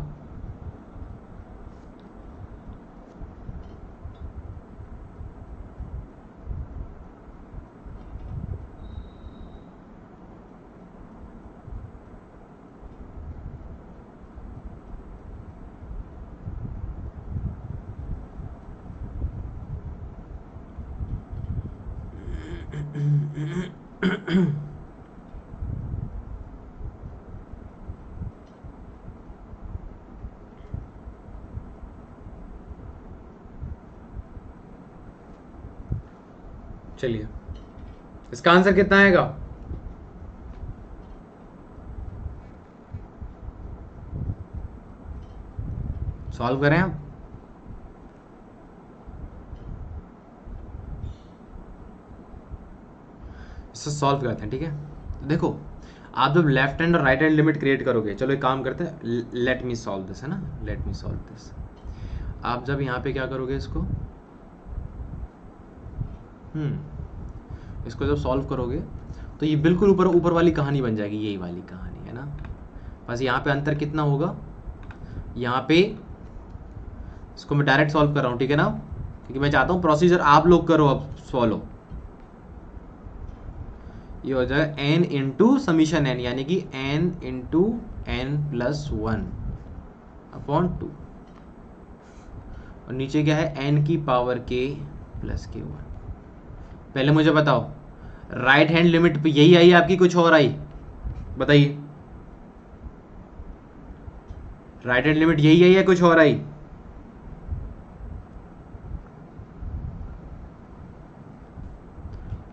चलिए इसका आंसर कितना आएगा? सॉल्व करें आप। इसे सॉल्व करते हैं, ठीक है? देखो आप जब लेफ्ट हैंड और राइट हैंड लिमिट क्रिएट करोगे, चलो एक काम करते हैं, लेट मी सॉल्व दिस, है ना? Let me solve this. आप जब यहाँ पे क्या करोगे, इसको जब सॉल्व करोगे तो ये बिल्कुल ऊपर ऊपर वाली कहानी बन जाएगी, यही वाली कहानी, है ना? बस यहाँ पे अंतर कितना होगा, यहाँ पे इसको मैं डायरेक्ट सॉल्व कर रहा हूँ, ठीक है ना? क्योंकि मैं चाहता हूँ प्रोसीजर आप लोग करो अब फॉलो। ये हो जाएगा एन इंटू समीशन एन, यानी कि N into N plus 1 upon 2, और नीचे क्या है एन की पावर के प्लस के 1। पहले मुझे बताओ राइट हैंड लिमिट पे यही आई आपकी, कुछ और आई? बताइए, राइट हैंड लिमिट यही आई है कुछ और आई?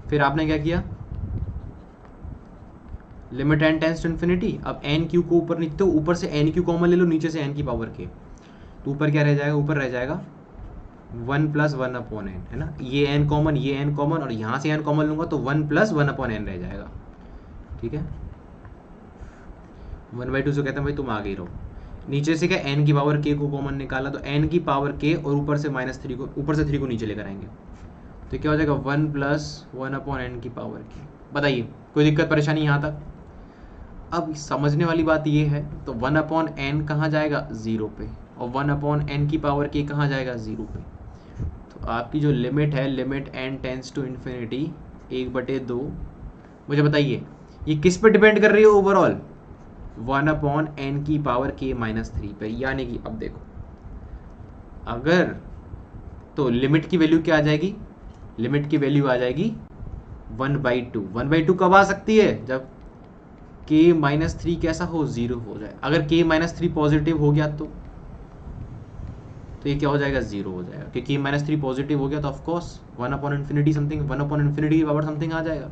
फिर आपने क्या किया, limit N tends to infinity. अब एन क्यू को ऊपर नीचे, तो ऊपर से एन क्यू कॉमन ले लो, नीचे से एन की पावर के, तो ऊपर क्या रह जाएगा, ऊपर रह जाएगा 1 प्लस 1 अपॉन एन, है ना। ये एन कॉमन, ये एन कॉमन, और यहाँ से एन कॉमन लूंगा तो 1 प्लस 1 अपॉन एन रह जाएगा। ठीक है, 1/2 से कहते हैं भाई तुम आगे ही रहो। नीचे से क्या एन की पावर के को कॉमन निकाला, तो एन की पावर के और ऊपर से -3 को, ऊपर से 3 को नीचे लेकर आएंगे, तो क्या हो जाएगा 1 प्लस 1 अपॉन एन की पावर के। बताइए कोई दिक्कत परेशानी यहाँ तक? अब समझने वाली बात ये है, तो 1 अपॉन एन कहाँ जाएगा, 0 पे, और 1 अपॉन एन की पावर के कहाँ जाएगा, 0 पे। तो आपकी जो लिमिट है, limit N tends to infinity 1/2, मुझे बताइए ये किस पे डिपेंड कर रही है ओवरऑल, 1 अपॉन एन की पावर के -3 पे। यानी कि अब देखो, अगर तो लिमिट की वैल्यू क्या आ जाएगी, लिमिट की वैल्यू आ जाएगी 1/2। 1/2 कब आ सकती है, जब k -3 कैसा हो, 0 हो जाए। अगर k -3 पॉजिटिव हो गया तो ये क्या हो जाएगा, 0 हो जाएगा, क्योंकि -3 पॉजिटिव हो गया तो of course 1 upon infinity something, 1 upon infinity की पावर समथिंग आ जाएगा।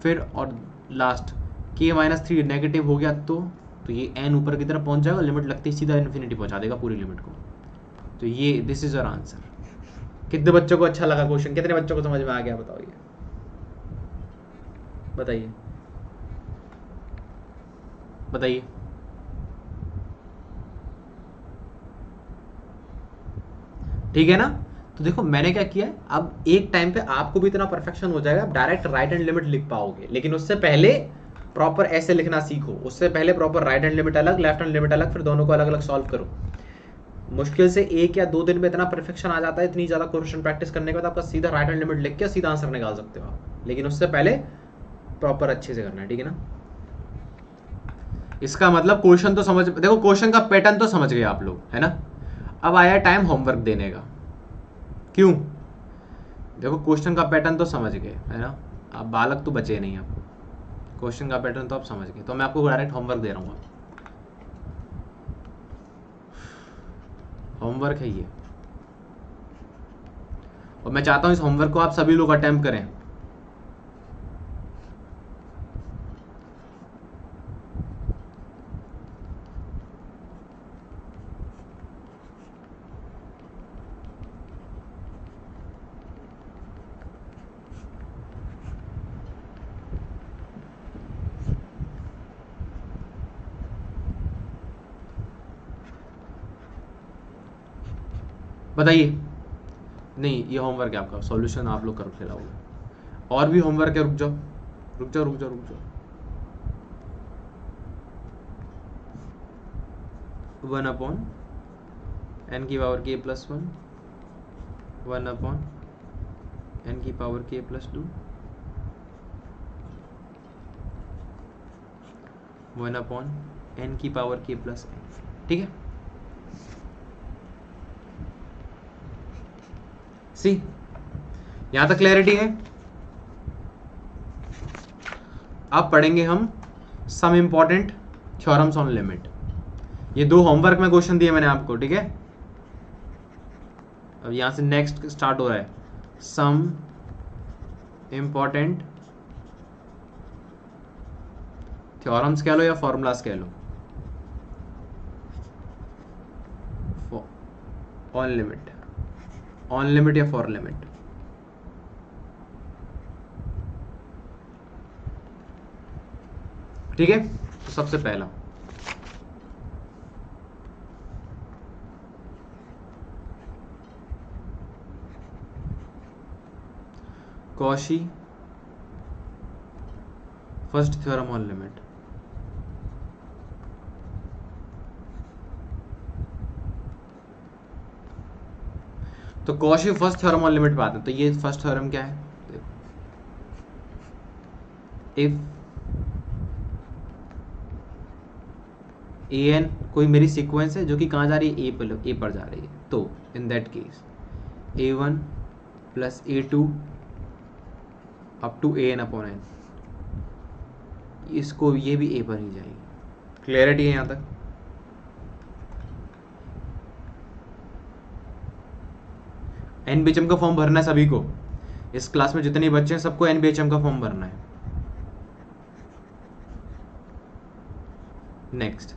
फिर और लास्ट k -3 नेगेटिव हो गया तो ये n ऊपर की तरफ पहुंच जाएगा, लिमिट लगती ही सीधा इन्फिनिटी पहुंचा देगा पूरी लिमिट को। तो ये दिस इज योर आंसर। कितने बच्चों को अच्छा लगा क्वेश्चन, कितने बच्चों को समझ में आ गया, बताओ ये बताइए, बताइए। ठीक है ना। तो देखो मैंने क्या किया है, अब एक टाइम पे आपको भी इतना परफेक्शन हो जाएगा, आप डायरेक्ट राइट हैंड लिमिट लिख पाओगे, लेकिन उससे पहले प्रॉपर ऐसे लिखना सीखो। उससे पहले प्रॉपर राइट हैंड लिमिट अलग, लेफ्ट हैंड लिमिट अलग, फिर दोनों को अलग अलग सॉल्व करो। मुश्किल से 1 या 2 दिन में इतना परफेक्शन आ जाता है, इतनी ज्यादा क्वेश्चन प्रैक्टिस करने के बाद आपका सीधा राइट हैंड लिमिट लिख के सीधा आंसर निकाल सकते हो आप, लेकिन उससे पहले प्रॉपर अच्छे से करना है। ठीक है ना। इसका मतलब क्वेश्चन तो समझ, देखो क्वेश्चन का पैटर्न तो समझ गए आप लोग, है ना। अब आया टाइम होमवर्क देने का। क्यों, देखो क्वेश्चन का पैटर्न तो समझ गए, है ना। आप बालक तो बचे नहीं, आपको क्वेश्चन का पैटर्न तो आप समझ गए, तो मैं आपको डायरेक्ट होमवर्क दे रहा हूँ। होमवर्क है ये, और मैं चाहता हूँ इस होमवर्क को आप सभी लोग अटेम्प्ट करें। बताइए, नहीं ये होमवर्क है आपका, सॉल्यूशन आप लोग कर खिलाओगे। और भी होमवर्क है, रुक जाओ रुक जाओ रुक जाओ रुक जाओ। 1 अपॉन एन की पावर के प्लस 1, 1 अपॉन एन की पावर के प्लस 2, 1 अपॉन एन की पावर के प्लस एन। ठीक है, सी यहां तक क्लैरिटी है। अब पढ़ेंगे हम some important theorems on limit. ये 2 होमवर्क में क्वेश्चन दिए मैंने आपको, ठीक है। अब यहां से नेक्स्ट स्टार्ट हो रहा है, सम इंपॉर्टेंट थ्योरम्स कह लो या फॉर्मूलाज कह लो, ऑन लिमिट, ऑन लिमिट या फॉर लिमिट। ठीक है, तो सबसे पहला Cauchy first theorem on limit. तो Cauchy first theorem on limit पे आते हैं। तो ये फर्स्ट थ्योरम क्या है, इफ ए एन कोई मेरी सीक्वेंस है जो कि कहाँ जा रही है, ए पर जा रही है, तो in that case A1 plus A2 up to AN upon N, इसको ये भी ए पर ही जाएगी। क्लियरिटी है यहाँ तक? एनबीएचएम का फॉर्म भरना है सभी को, इस क्लास में जितने बच्चे हैं सबको एनबीएचएम का फॉर्म भरना है। Next,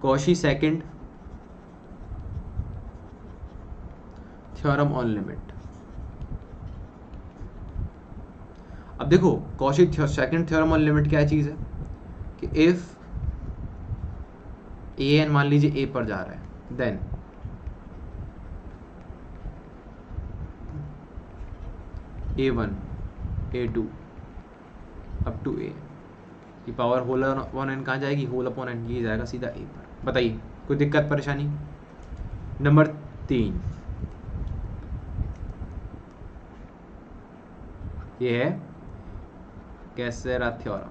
Cauchy second theorem on limit. अब देखो Cauchy second theorem on limit क्या चीज है कि इफ ए एन मान लीजिए ए पर जा रहा है, then A1 A2 up to ए की पावर होल अपॉन एन कहाँ जाएगी, होल अपॉन एन, ये जाएगा सीधा ए पर। बताइए कोई दिक्कत परेशानी? नंबर 3 ये है कैसेरा थ्योरम।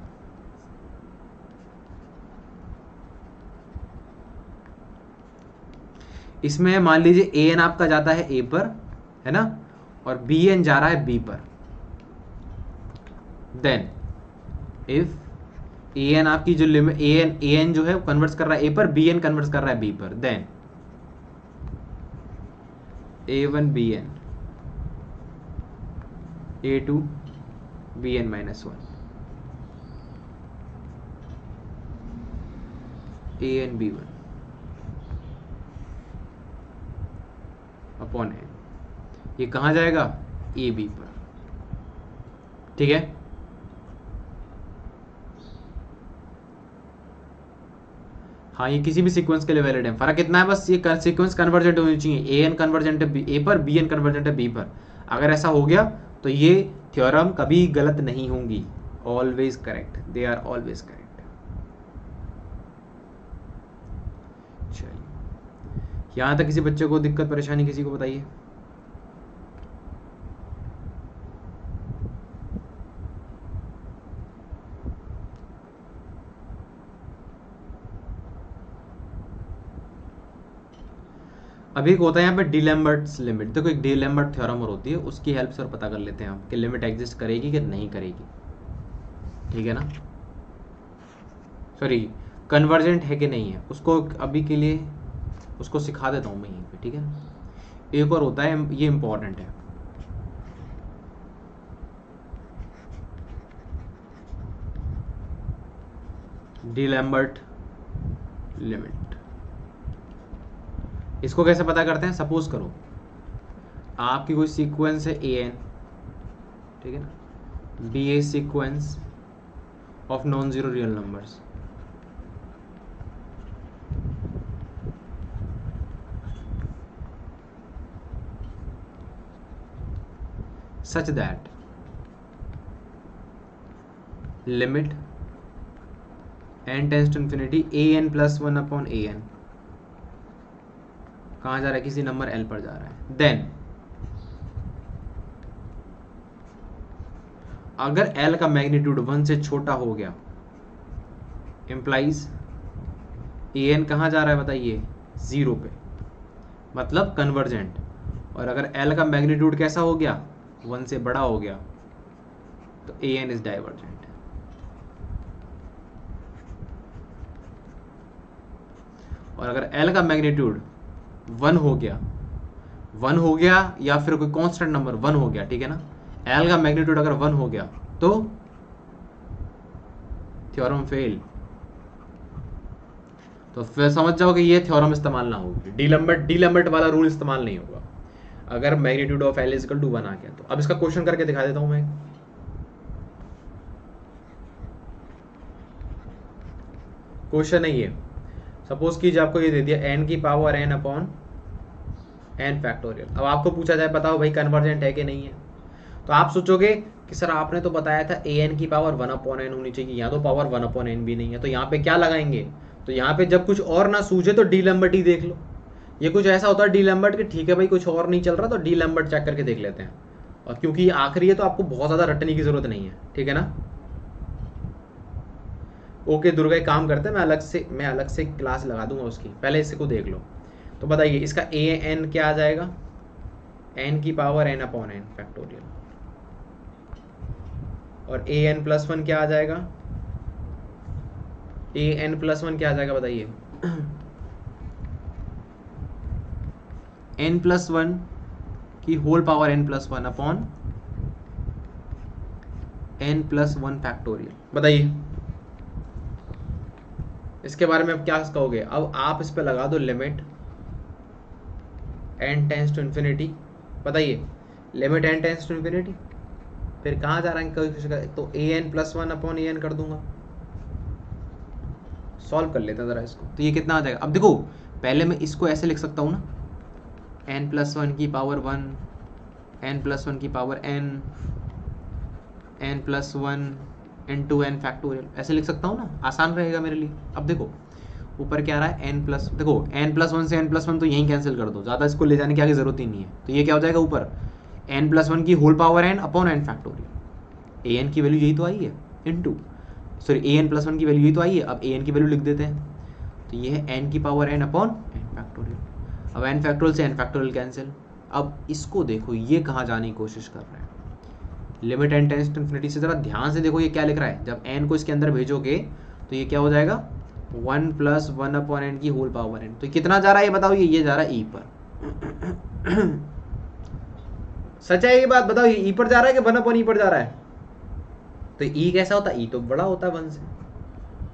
इसमें मान लीजिए ए एन आपका जाता है ए पर, है ना, और बी एन जा रहा है बी पर, देन इफ ए एन आपकी जो लिमिट ए एन जो है कन्वर्ट्स कर रहा है ए पर, बी एन कन्वर्ट्स कर रहा है बी पर, then A1 BN A2 BN minus 1 AN B1 upon N, ये कहाँ जाएगा, ए बी पर। ठीक है, हाँ ये किसी भी सीक्वेंस के लिए वैलिड है, फर्क इतना है बस ये सीक्वेंस कन्वर्जेंट होनी चाहिए, ए एन कन्वर्जेंट है ए पर, बी एन कन्वर्जेंट है बी पर। अगर ऐसा हो गया तो ये थ्योरम कभी गलत नहीं होंगी, always correct, they are always correct. चलिए यहां तक किसी बच्चे को दिक्कत परेशानी किसी को बताइए? अब एक होता है यहाँ पे डीलैम्बर्ट्स लिमिट। देखो एक डीलैम्बर्ट थ्योरम और होती है, उसकी हेल्प से और पता कर लेते हैं हम कि लिमिट एग्जिस्ट करेगी कि नहीं करेगी। ठीक है ना, सॉरी कन्वर्जेंट है कि नहीं है, उसको अभी के लिए उसको सिखा देता हूँ मैं यहीं पे। ठीक है ना, एक और होता है, ये इंपॉर्टेंट है, डीलैम्बर्ट लिमिट। इसको कैसे पता करते हैं? सपोज करो आपकी कोई सीक्वेंस है ए एन, ठीक है ना, be a sequence of non zero real numbers, such that limit n tends to infinity a n plus 1 upon a n कहाँ जा रहा है, किसी नंबर l पर जा रहा है। देन अगर l का मैग्नीट्यूड 1 से छोटा हो गया, इंप्लाइज a n कहाँ जा रहा है बताइए, 0 पे, मतलब कन्वर्जेंट। और अगर l का मैग्नीट्यूड कैसा हो गया, 1 से बड़ा हो गया, तो ए एन इज डाइवर्जेंट। और अगर एल का मैग्नीट्यूड 1 हो गया या फिर कोई कांस्टेंट नंबर 1 हो गया, ठीक है ना, एल का मैग्नीट्यूड अगर 1 हो गया तो थ्योरम फेल। तो फिर समझ जाओ कि ये थ्योरम इस्तेमाल ना होगी, डीलैम्बर्ट वाला रूल इस्तेमाल नहीं होगा अगर magnitude of L is equal to 1 आ गया तो। अब इसका क्वेश्चन करके दिखा देता हूं मैं। क्वेश्चन है ये, सपोज कीजिए आपको ये दे दिया n की power n upon n factorial. अब आपको पूछा जाए बताओ भाई कन्वर्जेंट है कि नहीं है, तो आप सोचोगे कि सर आपने तो बताया था an की पावर 1 अपॉन n होनी चाहिए, यहाँ तो पावर 1 अपॉन n भी नहीं है, तो यहाँ पे क्या लगाएंगे? तो यहाँ पे जब कुछ और ना सूझे तो डीलैम्बर्ट ही देख लो। ये कुछ ऐसा होता है डीलैम्बर्ट कि ठीक है भाई कुछ और नहीं चल रहा तो डीलैम्बर्ट चेक करके देख लेते हैं, और क्योंकि ये आखिरी है तो आपको बहुत ज़्यादा रटने की जरूरत नहीं है। ठीक है ना, ओके दुर्गा, एक काम करते हैं, मैं अलग से क्लास लगा दूंगा उसकी, पहले इसे को देख लो। तो बताइए इसका ए एन क्या आ जाएगा, एन की power N upon N factorial, और ए एन प्लस वन क्या आ जाएगा, ए एन प्लस वन क्या आ जाएगा बताइए, एन प्लस वन की whole power N plus one upon N plus one factorial. बताइए इसके बारे में अब क्या कहोगे। अब आप इस पे लगा दो limit N tends to infinity. बताइए limit N tends to infinity, फिर कहाँ जा रहा है, तो A N plus one upon A N कर दूंगा। सॉल्व कर लेते हैं ज़रा इसको, तो ये कितना आ जाएगा। अब देखो पहले मैं इसको ऐसे लिख सकता हूँ ना, एन प्लस वन की power one, N plus one की power N, N plus one into N factorial, ऐसे लिख सकता हूँ ना, आसान रहेगा मेरे लिए। अब देखो ऊपर क्या आ रहा है, एन प्लस, देखो एन प्लस वन से एन प्लस वन तो यहीं कैंसिल कर दो, ज़्यादा इसको ले जाने की आगे जरूरत ही नहीं है। तो ये क्या हो जाएगा ऊपर, एन प्लस वन की whole power N upon N factorial, A N की वैल्यू यही तो आई है, into sorry A N plus one की वैल्यू यही तो आई है, अब ए एन की वैल्यू लिख देते हैं, तो ये है एन की power N upon N factorial. अब एन फैक्टोरियल से एन फैक्टोरियल कैंसिल। अब इसको देखो ये कहाँ जाने की कोशिश कर रहे हैं, limit N tends to infinity से जरा ध्यान से देखो ये क्या लिख रहा है। जब एन को इसके अंदर भेजोगे तो ये क्या हो जाएगा, one plus one upon N की होल पावर एन। तो कितना जा रहा है ये बताओ, ये जा रहा है ई पर। सच है ये बात बताओ, ये ई पर जा रहा है कि वन अपॉन ई पर जा रहा है। तो ई कैसा होता है, ई तो बड़ा होता है वन से,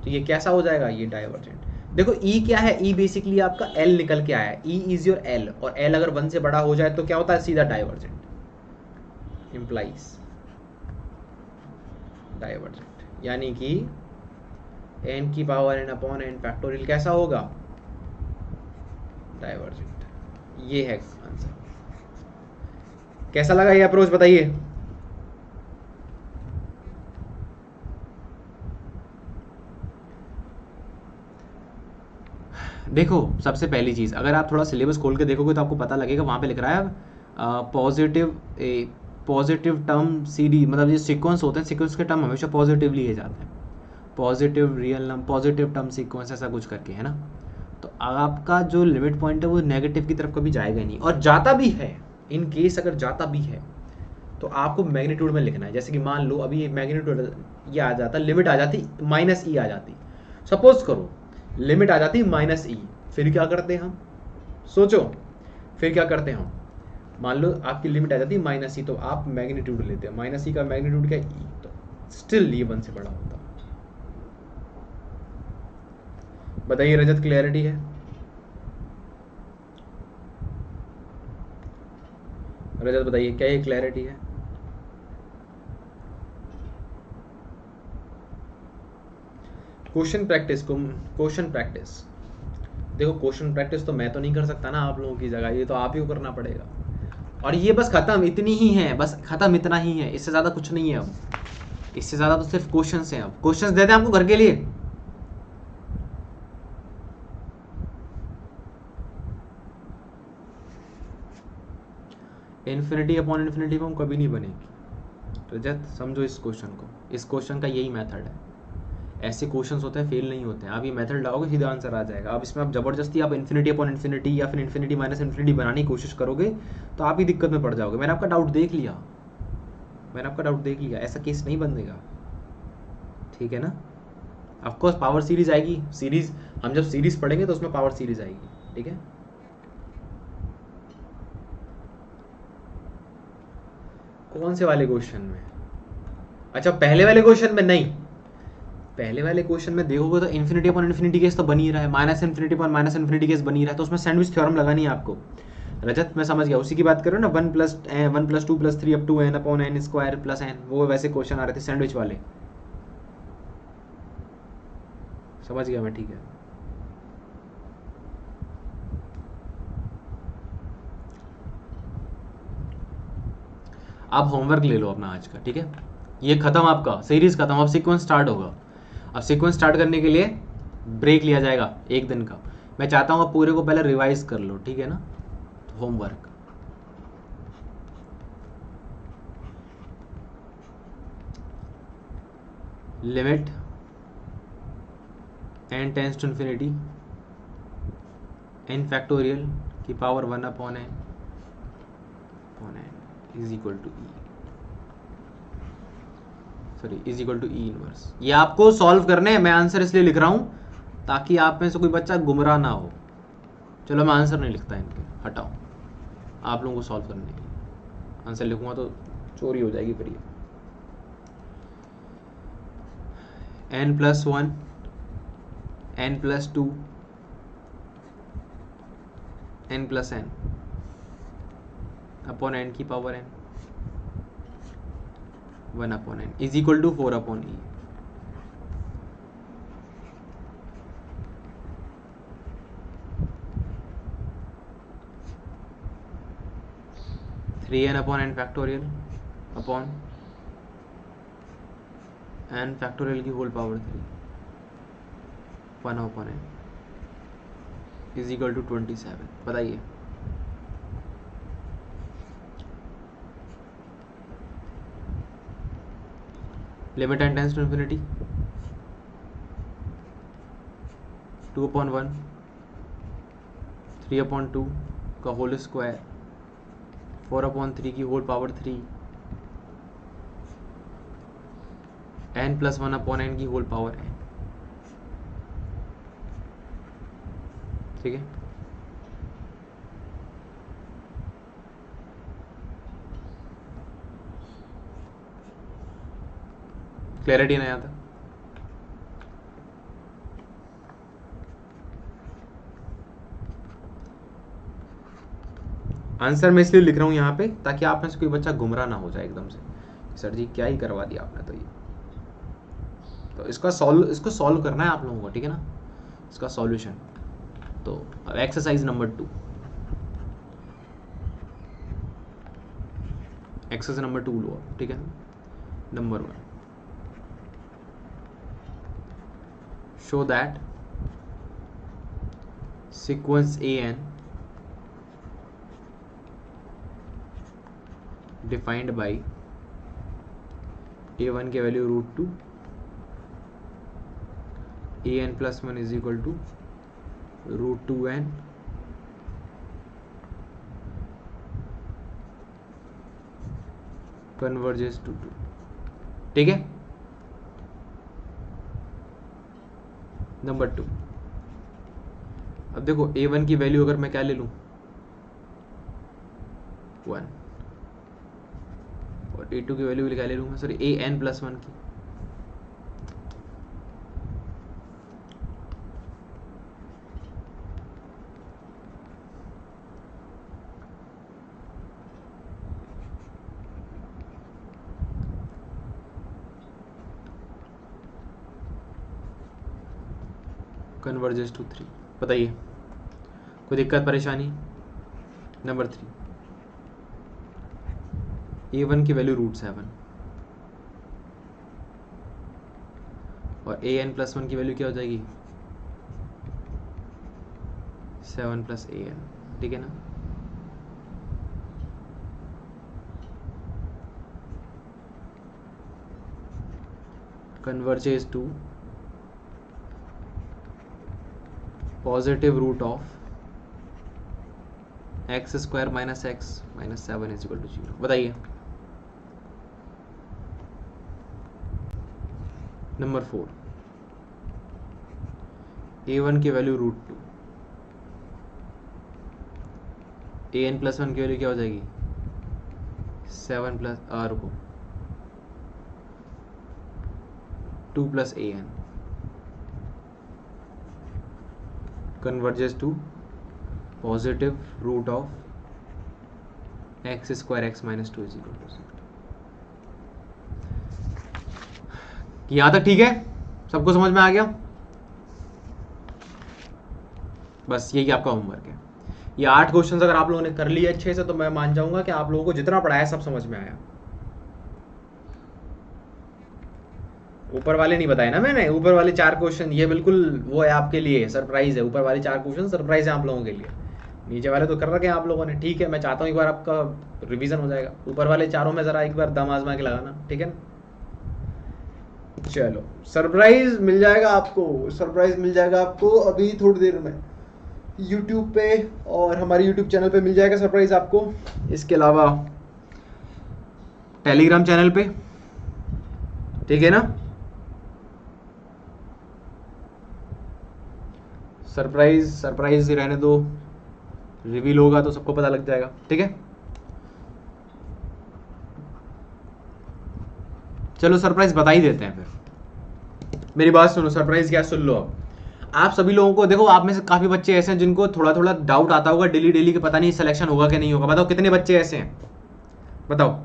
तो ये कैसा हो जाएगा, ये डाइवर्जेंट। देखो ई क्या है, ई बेसिकली आपका एल निकल के आया है, ई इज योर एल, और एल अगर वन से बड़ा हो जाए तो क्या होता है, सीधा डाइवर्जेंट, इंप्लाइज डाइवर्जेंट, यानी कि एन की power N upon N factorial कैसा होगा, डाइवर्जेंट। ये है आंसर। कैसा लगा ये अप्रोच बताइए। देखो सबसे पहली चीज़, अगर आप थोड़ा सिलेबस खोल के देखोगे तो आपको पता लगेगा, वहाँ पे लिख रहा है पॉजिटिव टर्म सीरीज, मतलब ये सीक्वेंस होते हैं, सीक्वेंस के टर्म हमेशा पॉजिटिव लिए जाते हैं, positive real number, positive term sequence, ऐसा कुछ करके है ना। तो आपका जो लिमिट पॉइंट है वो नेगेटिव की तरफ कभी जाएगा नहीं, और जाता भी है, इन केस अगर जाता भी है तो आपको मैग्नीट्यूड में लिखना है। जैसे कि मान लो अभी मैग्नीट्यूड ये आ जाता, लिमिट आ जाती माइनस ई आ जाती, सपोज करो लिमिट आ जाती माइनस ई, फिर क्या करते हैं हम, सोचो फिर क्या करते हैं हम। मान लो आपकी लिमिट आ जाती है माइनस ई, तो आप मैग्नीट्यूड लेते हैं, माइनस ई का मैग्नीट्यूड क्या ई, तो स्टिल ये वन से बड़ा होता। बताइए रजत, क्लैरिटी है। रजत बताइए क्या ये क्लैरिटी है। क्वेश्चन प्रैक्टिस देखो, क्वेश्चन प्रैक्टिस तो मैं तो नहीं कर सकता ना आप लोगों की जगह, ये तो आप ही को करना पड़ेगा। और ये बस खत्म, इतनी ही है, बस खत्म, इतना ही है, इससे ज़्यादा कुछ नहीं है। अब इससे ज़्यादा तो सिर्फ क्वेश्चंस हैं। अब क्वेश्चंस दे दें आपको घर के लिए। इन्फिनिटी अपॉन इन्फिनिटी फॉर्म कभी नहीं बनेगी। रजत समझो इस क्वेश्चन को, इस क्वेश्चन का यही मेथड है। ऐसे क्वेश्चंस होते हैं, फेल नहीं होते हैं। आप ये मेथड लगाओगे सीधा आंसर आ जाएगा। अब इसमें आप जबरदस्ती आप इन्फिनिटी अपॉन इन्फिनिटी या फिर इन्फिनिटी माइनस इन्फिनिटी बनाने की कोशिश करोगे तो आप ही दिक्कत में पड़ जाओगे। मैंने आपका डाउट देख लिया, ऐसा केस नहीं बनेगा, ठीक है ना। ऑफकोर्स पावर सीरीज आएगी, सीरीज हम जब सीरीज पढ़ेंगे तो उसमें पावर सीरीज आएगी, ठीक है। कौन से वाले क्वेश्चन में, अच्छा पहले वाले क्वेश्चन में नहीं, पहले वाले क्वेश्चन में देखोगे तो इन्फिनिटी अपॉन इन्फिनिटी केस तो बन ही रहा है, minus infinity upon minus infinity case बन ही रहा है, तो उसमें सैंडविच थ्योरम लगानी है आपको। रजत मैं समझ गया, उसी की बात करो ना, 1 + 2 + 3 up to n upon n square plus n, वो वैसे क्वेश्चन आ रहे थे सैंडविच वाले, समझ गया मैं, ठीक है। आप होमवर्क ले लो अपना आज का, ठीक है। ये खत्म, आपका सीरीज खत्म, अब सीक्वेंस स्टार्ट होगा। अब सीक्वेंस स्टार्ट करने के लिए ब्रेक लिया जाएगा 1 दिन का। मैं चाहता हूँ आप पूरे को पहले रिवाइज कर लो, ठीक है ना। तो homework limit n tends to infinity n factorial की power 1 upon n is equal to E inverse. ये आपको सॉल्व करने हैं, मैं आंसर इसलिए लिख रहा हूँ ताकि आप में से कोई बच्चा गुमराह ना हो। चलो मैं आंसर नहीं लिखता इनके, हटाओ, आप लोगों को सॉल्व करने हैं। आंसर लिखूंगा तो चोरी हो जाएगी फिर। ये n+1 n+2 n+n upon n की power n 1 upon n is equal to 4 upon e। Three N upon n factorial upon n factorial की whole power 3 1 upon n is equal to 27। बताइए limit n tends to infinity 2/1 3/2 का whole square 4/3 की whole power 3 n+1 upon n की whole power n। ठीक है, clarity नहीं आता। Answer मैं इसलिए लिख रहा हूं यहाँ पे ताकि आप में से कोई बच्चा गुमराह ना हो जाए एकदम से, सर जी क्या ही करवा दिया आपने। तो ये तो इसको सॉल्व करना है आप लोगों को, ठीक है ना, इसका सॉल्यूशन। तो अब एक्सरसाइज नंबर 2, एक्सरसाइज नंबर 2 लो, ठीक है ना। Number 1, show that sequence an defined by a1 के value √2 an+1 is equal to √2n converges to 2। ठीक है, नंबर 2। अब देखो a1 की वैल्यू अगर मैं क्या ले लूं 1 और a2 की वैल्यू क्या ले लूंगा, सॉरी an+1 की। Converges to 3। बताइए कोई दिक्कत परेशानी। नंबर 3, a1 की वैल्यू √7 और an+1 की वैल्यू क्या हो जाएगी 7 + an। ठीक है ना, converges to positive root of x² - x - 7 is equal to 0। बताइए नंबर 4, a1 की वैल्यू √2 an+1 की वैल्यू क्या हो जाएगी 7 + r को 2 + an converges to positive root of x² x - 2 is equal to 0। यहां तक ठीक है, सबको समझ में आ गया। बस यही आपका होमवर्क है। ये 8 क्वेश्चंस अगर आप लोगों ने कर लिए अच्छे से तो मैं मान जाऊंगा कि आप लोगों को जितना पढ़ाया सब समझ में आया। ऊपर वाले नहीं बताए ना मैंने, ऊपर वाले 4 क्वेश्चन ये बिल्कुल वो है आपके लिए, सरप्राइज है। ऊपर वाले 4 क्वेश्चन सरप्राइज है आप लोगों के लिए। नीचे वाले तो कर रखे हैं आप लोगों ने, ठीक है। मैं चाहता हूँ एक बार आपका रिवीजन हो जाएगा। ऊपर वाले चारों में जरा एक बार दम आजमा के लगाना, ठीक है ना। चलो सरप्राइज मिल जाएगा आपको, सरप्राइज मिल जाएगा आपको अभी थोड़ी देर में यूट्यूब पे, और हमारे यूट्यूब चैनल पे मिल जाएगा सरप्राइज आपको। इसके अलावा टेलीग्राम चैनल पे, ठीक है ना। सरप्राइज सरप्राइज रहने दो, रिवील होगा तो सबको पता लग जाएगा, ठीक है। चलो सरप्राइज बता ही देते हैं फिर। मेरी बात सुनो, सरप्राइज क्या, सुन लो। अब आप सभी लोगों को देखो, आप में से काफी बच्चे ऐसे हैं जिनको थोड़ा थोड़ा डाउट आता होगा डेली डेली कि पता नहीं सिलेक्शन होगा कि नहीं होगा। बताओ कितने बच्चे ऐसे हैं, बताओ।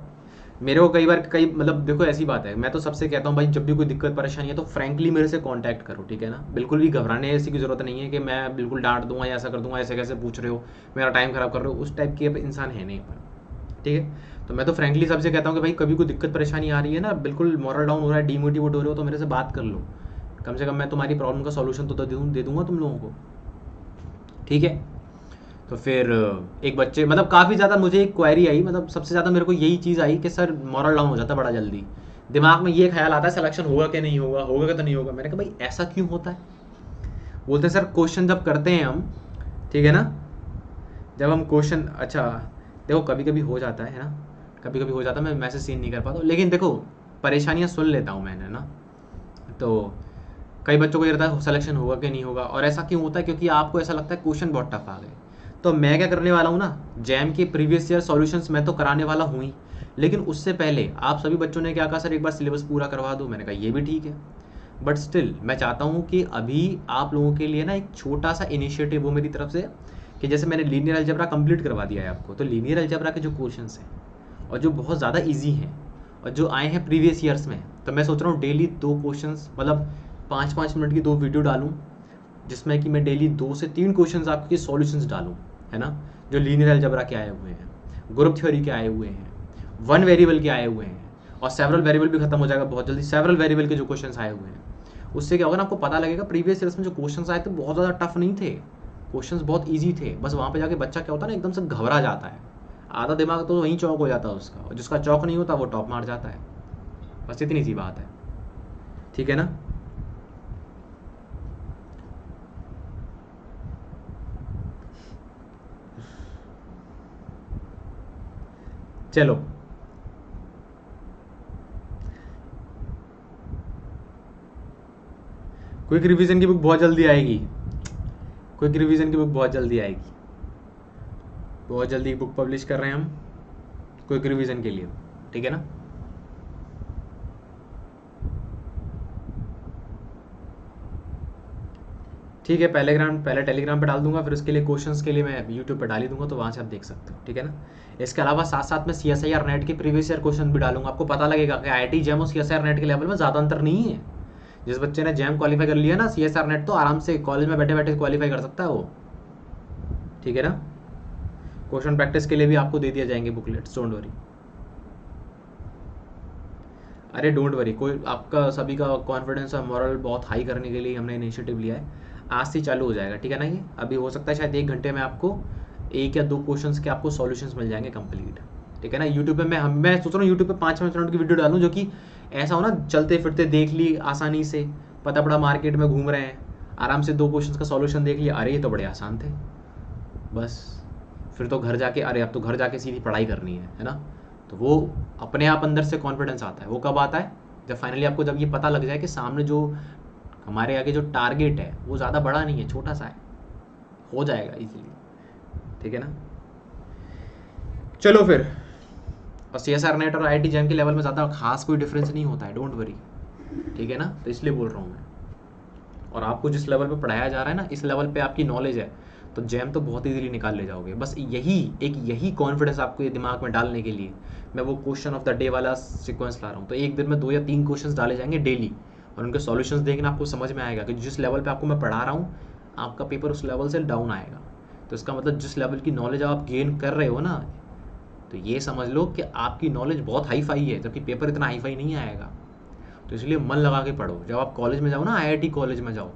मेरे को कई बार मतलब देखो ऐसी बात है, मैं तो सबसे कहता हूँ भाई जब भी कोई दिक्कत परेशानी है तो फ्रैंकली मेरे से कांटेक्ट करो, ठीक है ना। बिल्कुल भी घबराने ऐसी की जरूरत नहीं है कि मैं बिल्कुल डांट दूंगा या ऐसा कर दूंगा, ऐसे कैसे पूछ रहे हो, मेरा टाइम खराब कर रहे हो, उस टाइप के इंसान है नहीं पर, ठीक है। तो मैं तो फ्रैंकली सबसे कहता हूँ कि भाई कभी कोई दिक्कत परेशानी आ रही है ना, बिल्कुल मॉरल डाउन हो रहा है, डीमोटिवेट हो रहे हो, तो मेरे से बात कर लो। कम से कम मैं तुम्हारी प्रॉब्लम का सॉल्यूशन तो दे दूंगा तुम लोगों को, ठीक है। तो फिर एक बच्चे मतलब काफ़ी ज़्यादा मुझे एक क्वेरी आई, मतलब सबसे ज़्यादा मेरे को यही चीज़ आई कि सर मॉरल डाउन हो जाता है बड़ा जल्दी, दिमाग में ये ख्याल आता है सिलेक्शन होगा कि नहीं होगा, होगा कि तो नहीं होगा। मैंने कहा भाई ऐसा क्यों होता है। बोलते हैं सर क्वेश्चन जब करते हैं हम, ठीक है ना, जब हम क्वेश्चन, अच्छा देखो कभी कभी हो जाता है ना, कभी कभी हो जाता है, मैं मैसेज सीन नहीं कर पाता हूँ, लेकिन देखो परेशानियाँ सुन लेता हूँ मैंने ना। तो कई बच्चों को ये रहता है सिलेक्शन होगा कि नहीं होगा, और ऐसा क्यों होता है, क्योंकि आपको ऐसा लगता है क्वेश्चन बहुत टफ आ गए। तो मैं क्या करने वाला हूँ ना, जैम के प्रीवियस ईयर सॉल्यूशंस मैं तो कराने वाला हूँ ही, लेकिन उससे पहले आप सभी बच्चों ने क्या कहा, सर एक बार सिलेबस पूरा करवा दो। मैंने कहा ये भी ठीक है, बट स्टिल मैं चाहता हूँ कि अभी आप लोगों के लिए ना एक छोटा सा इनिशिएटिव हो मेरी तरफ से, कि जैसे मैंने लीनियर अलजेब्रा कंप्लीट करवा दिया है आपको, तो लीनियर अलजेब्रा के जो क्वेश्चंस हैं और जो बहुत ज़्यादा ईजी हैं और जो आए हैं प्रीवियस ईयर्स में, तो मैं सोच रहा हूँ डेली 2 क्वेश्चंस, मतलब 5-5 मिनट की 2 वीडियो डालूँ, जिसमें कि मैं डेली 2 से 3 क्वेश्चंस आपके सॉल्यूशंस डालूँ, है ना। जो लीनियर अलजेब्रा के आए हुए हैं, ग्रुप थ्योरी के आए हुए हैं, वन वेरिएबल के आए हुए हैं, और सेवरल वेरिएबल भी खत्म हो जाएगा बहुत जल्दी। सेवरल वेरिएबल के जो क्वेश्चंस आए हुए हैं, उससे क्या होगा ना, आपको पता लगेगा प्रीवियस ईयर्स में जो क्वेश्चंस आए थे बहुत ज़्यादा टफ नहीं थे, क्वेश्चंस बहुत ईजी थे। बस वहाँ पे जाके बच्चा क्या होता है ना, एकदम से घबरा जाता है, आधा दिमाग तो वहीं चौक हो जाता है उसका, और जिसका चौक नहीं होता वो टॉप मार जाता है। बस इतनी सी बात है, ठीक है ना। चलो क्विक रिवीजन की बुक बहुत जल्दी आएगी, क्विक रिवीजन की बुक बहुत जल्दी आएगी, बहुत जल्दी बुक पब्लिश कर रहे हैं हम क्विक रिवीजन के लिए, ठीक है ना। ठीक है, पहले टेलीग्राम पे डाल दूंगा, फिर उसके लिए क्वेश्चंस के लिए मैं यूट्यूब पे डाल ही दूंगा, तो वहाँ से आप देख सकते हो, ठीक है ना। इसके अलावा साथ साथ में CSIR नेट के प्रीवियस ईयर क्वेश्चन भी डालूंगा, आपको पता लगेगा कि IIT जैम और CSIR नेट के लेवल में ज़्यादा अंतर नहीं है। जिस बच्चे ने जैम क्वालिफाई कर लिया ना, CSIR नेट तो आराम से कॉलेज में बैठे बैठे क्वालिफाई कर सकता है वो, ठीक है ना। क्वेश्चन प्रैक्टिस के लिए भी आपको दे दिया जाएंगे बुकलेट्स, डोंट वरी। अरे डोंट वरी, कोई आपका सभी का कॉन्फिडेंस और मॉरल बहुत हाई करने के लिए हमने इनिशिएटिव लिया है, आज से चालू हो जाएगा, ठीक है ना। ये अभी हो सकता है शायद 1 घंटे में आपको 1 या 2 क्वेश्चंस के आपको सॉल्यूशंस मिल जाएंगे कंप्लीट, ठीक है ना। यूट्यूब पे मैं सोच रहा हूँ यूट्यूब पे 5-5 मिनट की वीडियो डालूँ, जो कि ऐसा हो ना, चलते फिरते देख ली आसानी से, पता पड़ा मार्केट में घूम रहे हैं, आराम से 2 क्वेश्चंस का सॉल्यूशन देख लिया, अरे ये तो बड़े आसान थे, बस फिर तो घर जाके, अरे अब तो घर जाके सीधी पढ़ाई करनी है ना। तो वो अपने आप अंदर से कॉन्फिडेंस आता है। वो कब आता है, जब फाइनली आपको जब ये पता लग जाए कि सामने जो हमारे आगे जो टारगेट है वो ज़्यादा बड़ा नहीं है, छोटा सा है, हो जाएगा इजीली, ठीक है ना। चलो फिर, और CSIR नेट और IIT जैम के लेवल में ज़्यादा खास कोई डिफरेंस नहीं होता है, डोंट वरी, ठीक है ना। तो इसलिए बोल रहा हूँ मैं, और आपको जिस लेवल पे पढ़ाया जा रहा है ना, इस लेवल पे आपकी नॉलेज है, तो जैम तो बहुत इजीली निकाल ले जाओगे। बस यही कॉन्फिडेंस आपको ये दिमाग में डालने के लिए मैं वो क्वेश्चन ऑफ द डे वाला सीक्वेंस ला रहा हूँ। तो एक दिन में 2 या 3 क्वेश्चंस डाले जाएंगे डेली, और उनके सॉल्यूशंस देखना आपको समझ में आएगा कि जिस लेवल पे आपको मैं पढ़ा रहा हूँ, आपका पेपर उस लेवल से डाउन आएगा। तो इसका मतलब जिस लेवल की नॉलेज आप गेन कर रहे हो ना, तो ये समझ लो कि आपकी नॉलेज बहुत हाई फाई है, जबकि पेपर इतना हाई फाई नहीं आएगा। तो इसलिए मन लगा के पढ़ो। जब आप कॉलेज में जाओ ना, IIT कॉलेज में जाओ,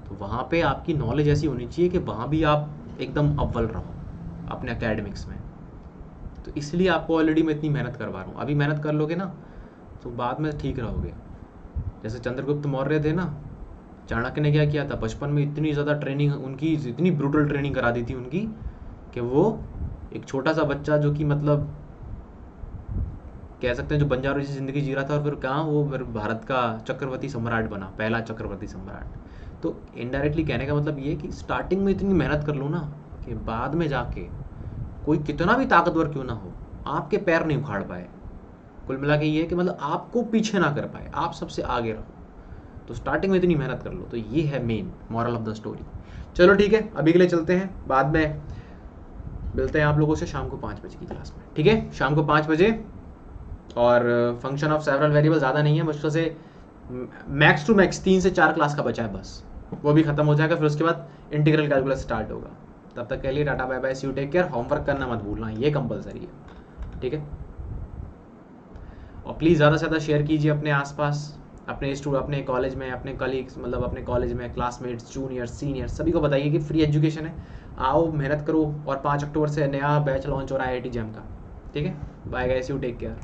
तो वहाँ पे आपकी नॉलेज ऐसी होनी चाहिए कि वहाँ भी आप एकदम अव्वल रहो अपने एकेडमिक्स में। तो इसलिए आपको ऑलरेडी मैं इतनी मेहनत करवा रहा हूँ, अभी मेहनत कर लोगे ना तो बाद में ठीक रहोगे। जैसे चंद्रगुप्त मौर्य थे ना, चाणक्य ने क्या किया था, बचपन में इतनी ज़्यादा ट्रेनिंग उनकी, इतनी ब्रूटल ट्रेनिंग करा दी थी उनकी कि वो एक छोटा सा बच्चा जो कि मतलब कह सकते हैं जो बंजारों जैसी ज़िंदगी जी रहा था, और फिर कहाँ वो फिर भारत का चक्रवर्ती सम्राट बना, पहला चक्रवर्ती सम्राट। तो इनडायरेक्टली कहने का मतलब ये है कि स्टार्टिंग में इतनी मेहनत कर लो ना कि बाद में जाके कोई कितना भी ताकतवर क्यों ना हो, आपके पैर नहीं उखाड़ पाए। कुल मिला के ये है कि मतलब आपको पीछे ना कर पाए, आप सबसे आगे रहो। तो स्टार्टिंग में इतनी मेहनत कर लो, तो ये है main moral of the story. चलो ठीक है, अभी के लिए चलते हैं, बाद में मिलते हैं आप लोगों से शाम को 5 बजे की क्लास में। ठीक है, शाम को 5 बजे। और फंक्शन ऑफ सेवरल वेरिएबल ज़्यादा नहीं है, मुश्किल से मैक्स टू मैक्स 3 से 4 क्लास का बचा है बस, वो भी खत्म हो जाएगा, फिर उसके बाद इंटीग्रल कैलकुलस स्टार्ट होगा। तब तक के लिए tata bye bye, see you take care. Homework करना मत भूलना, ये कंपलसरी है। ठीक है, और प्लीज़ ज़्यादा से ज़्यादा शेयर कीजिए अपने आसपास, अपने कॉलेज में, अपने कलीग्स, मतलब अपने कॉलेज में क्लासमेट्स, जूनियर्स, सीनियर्स, सभी को बताइए कि फ्री एजुकेशन है, आओ मेहनत करो। और 5 अक्टूबर से नया बैच लॉन्च हो रहा है IIT जैम का। ठीक है, bye guys, you take care.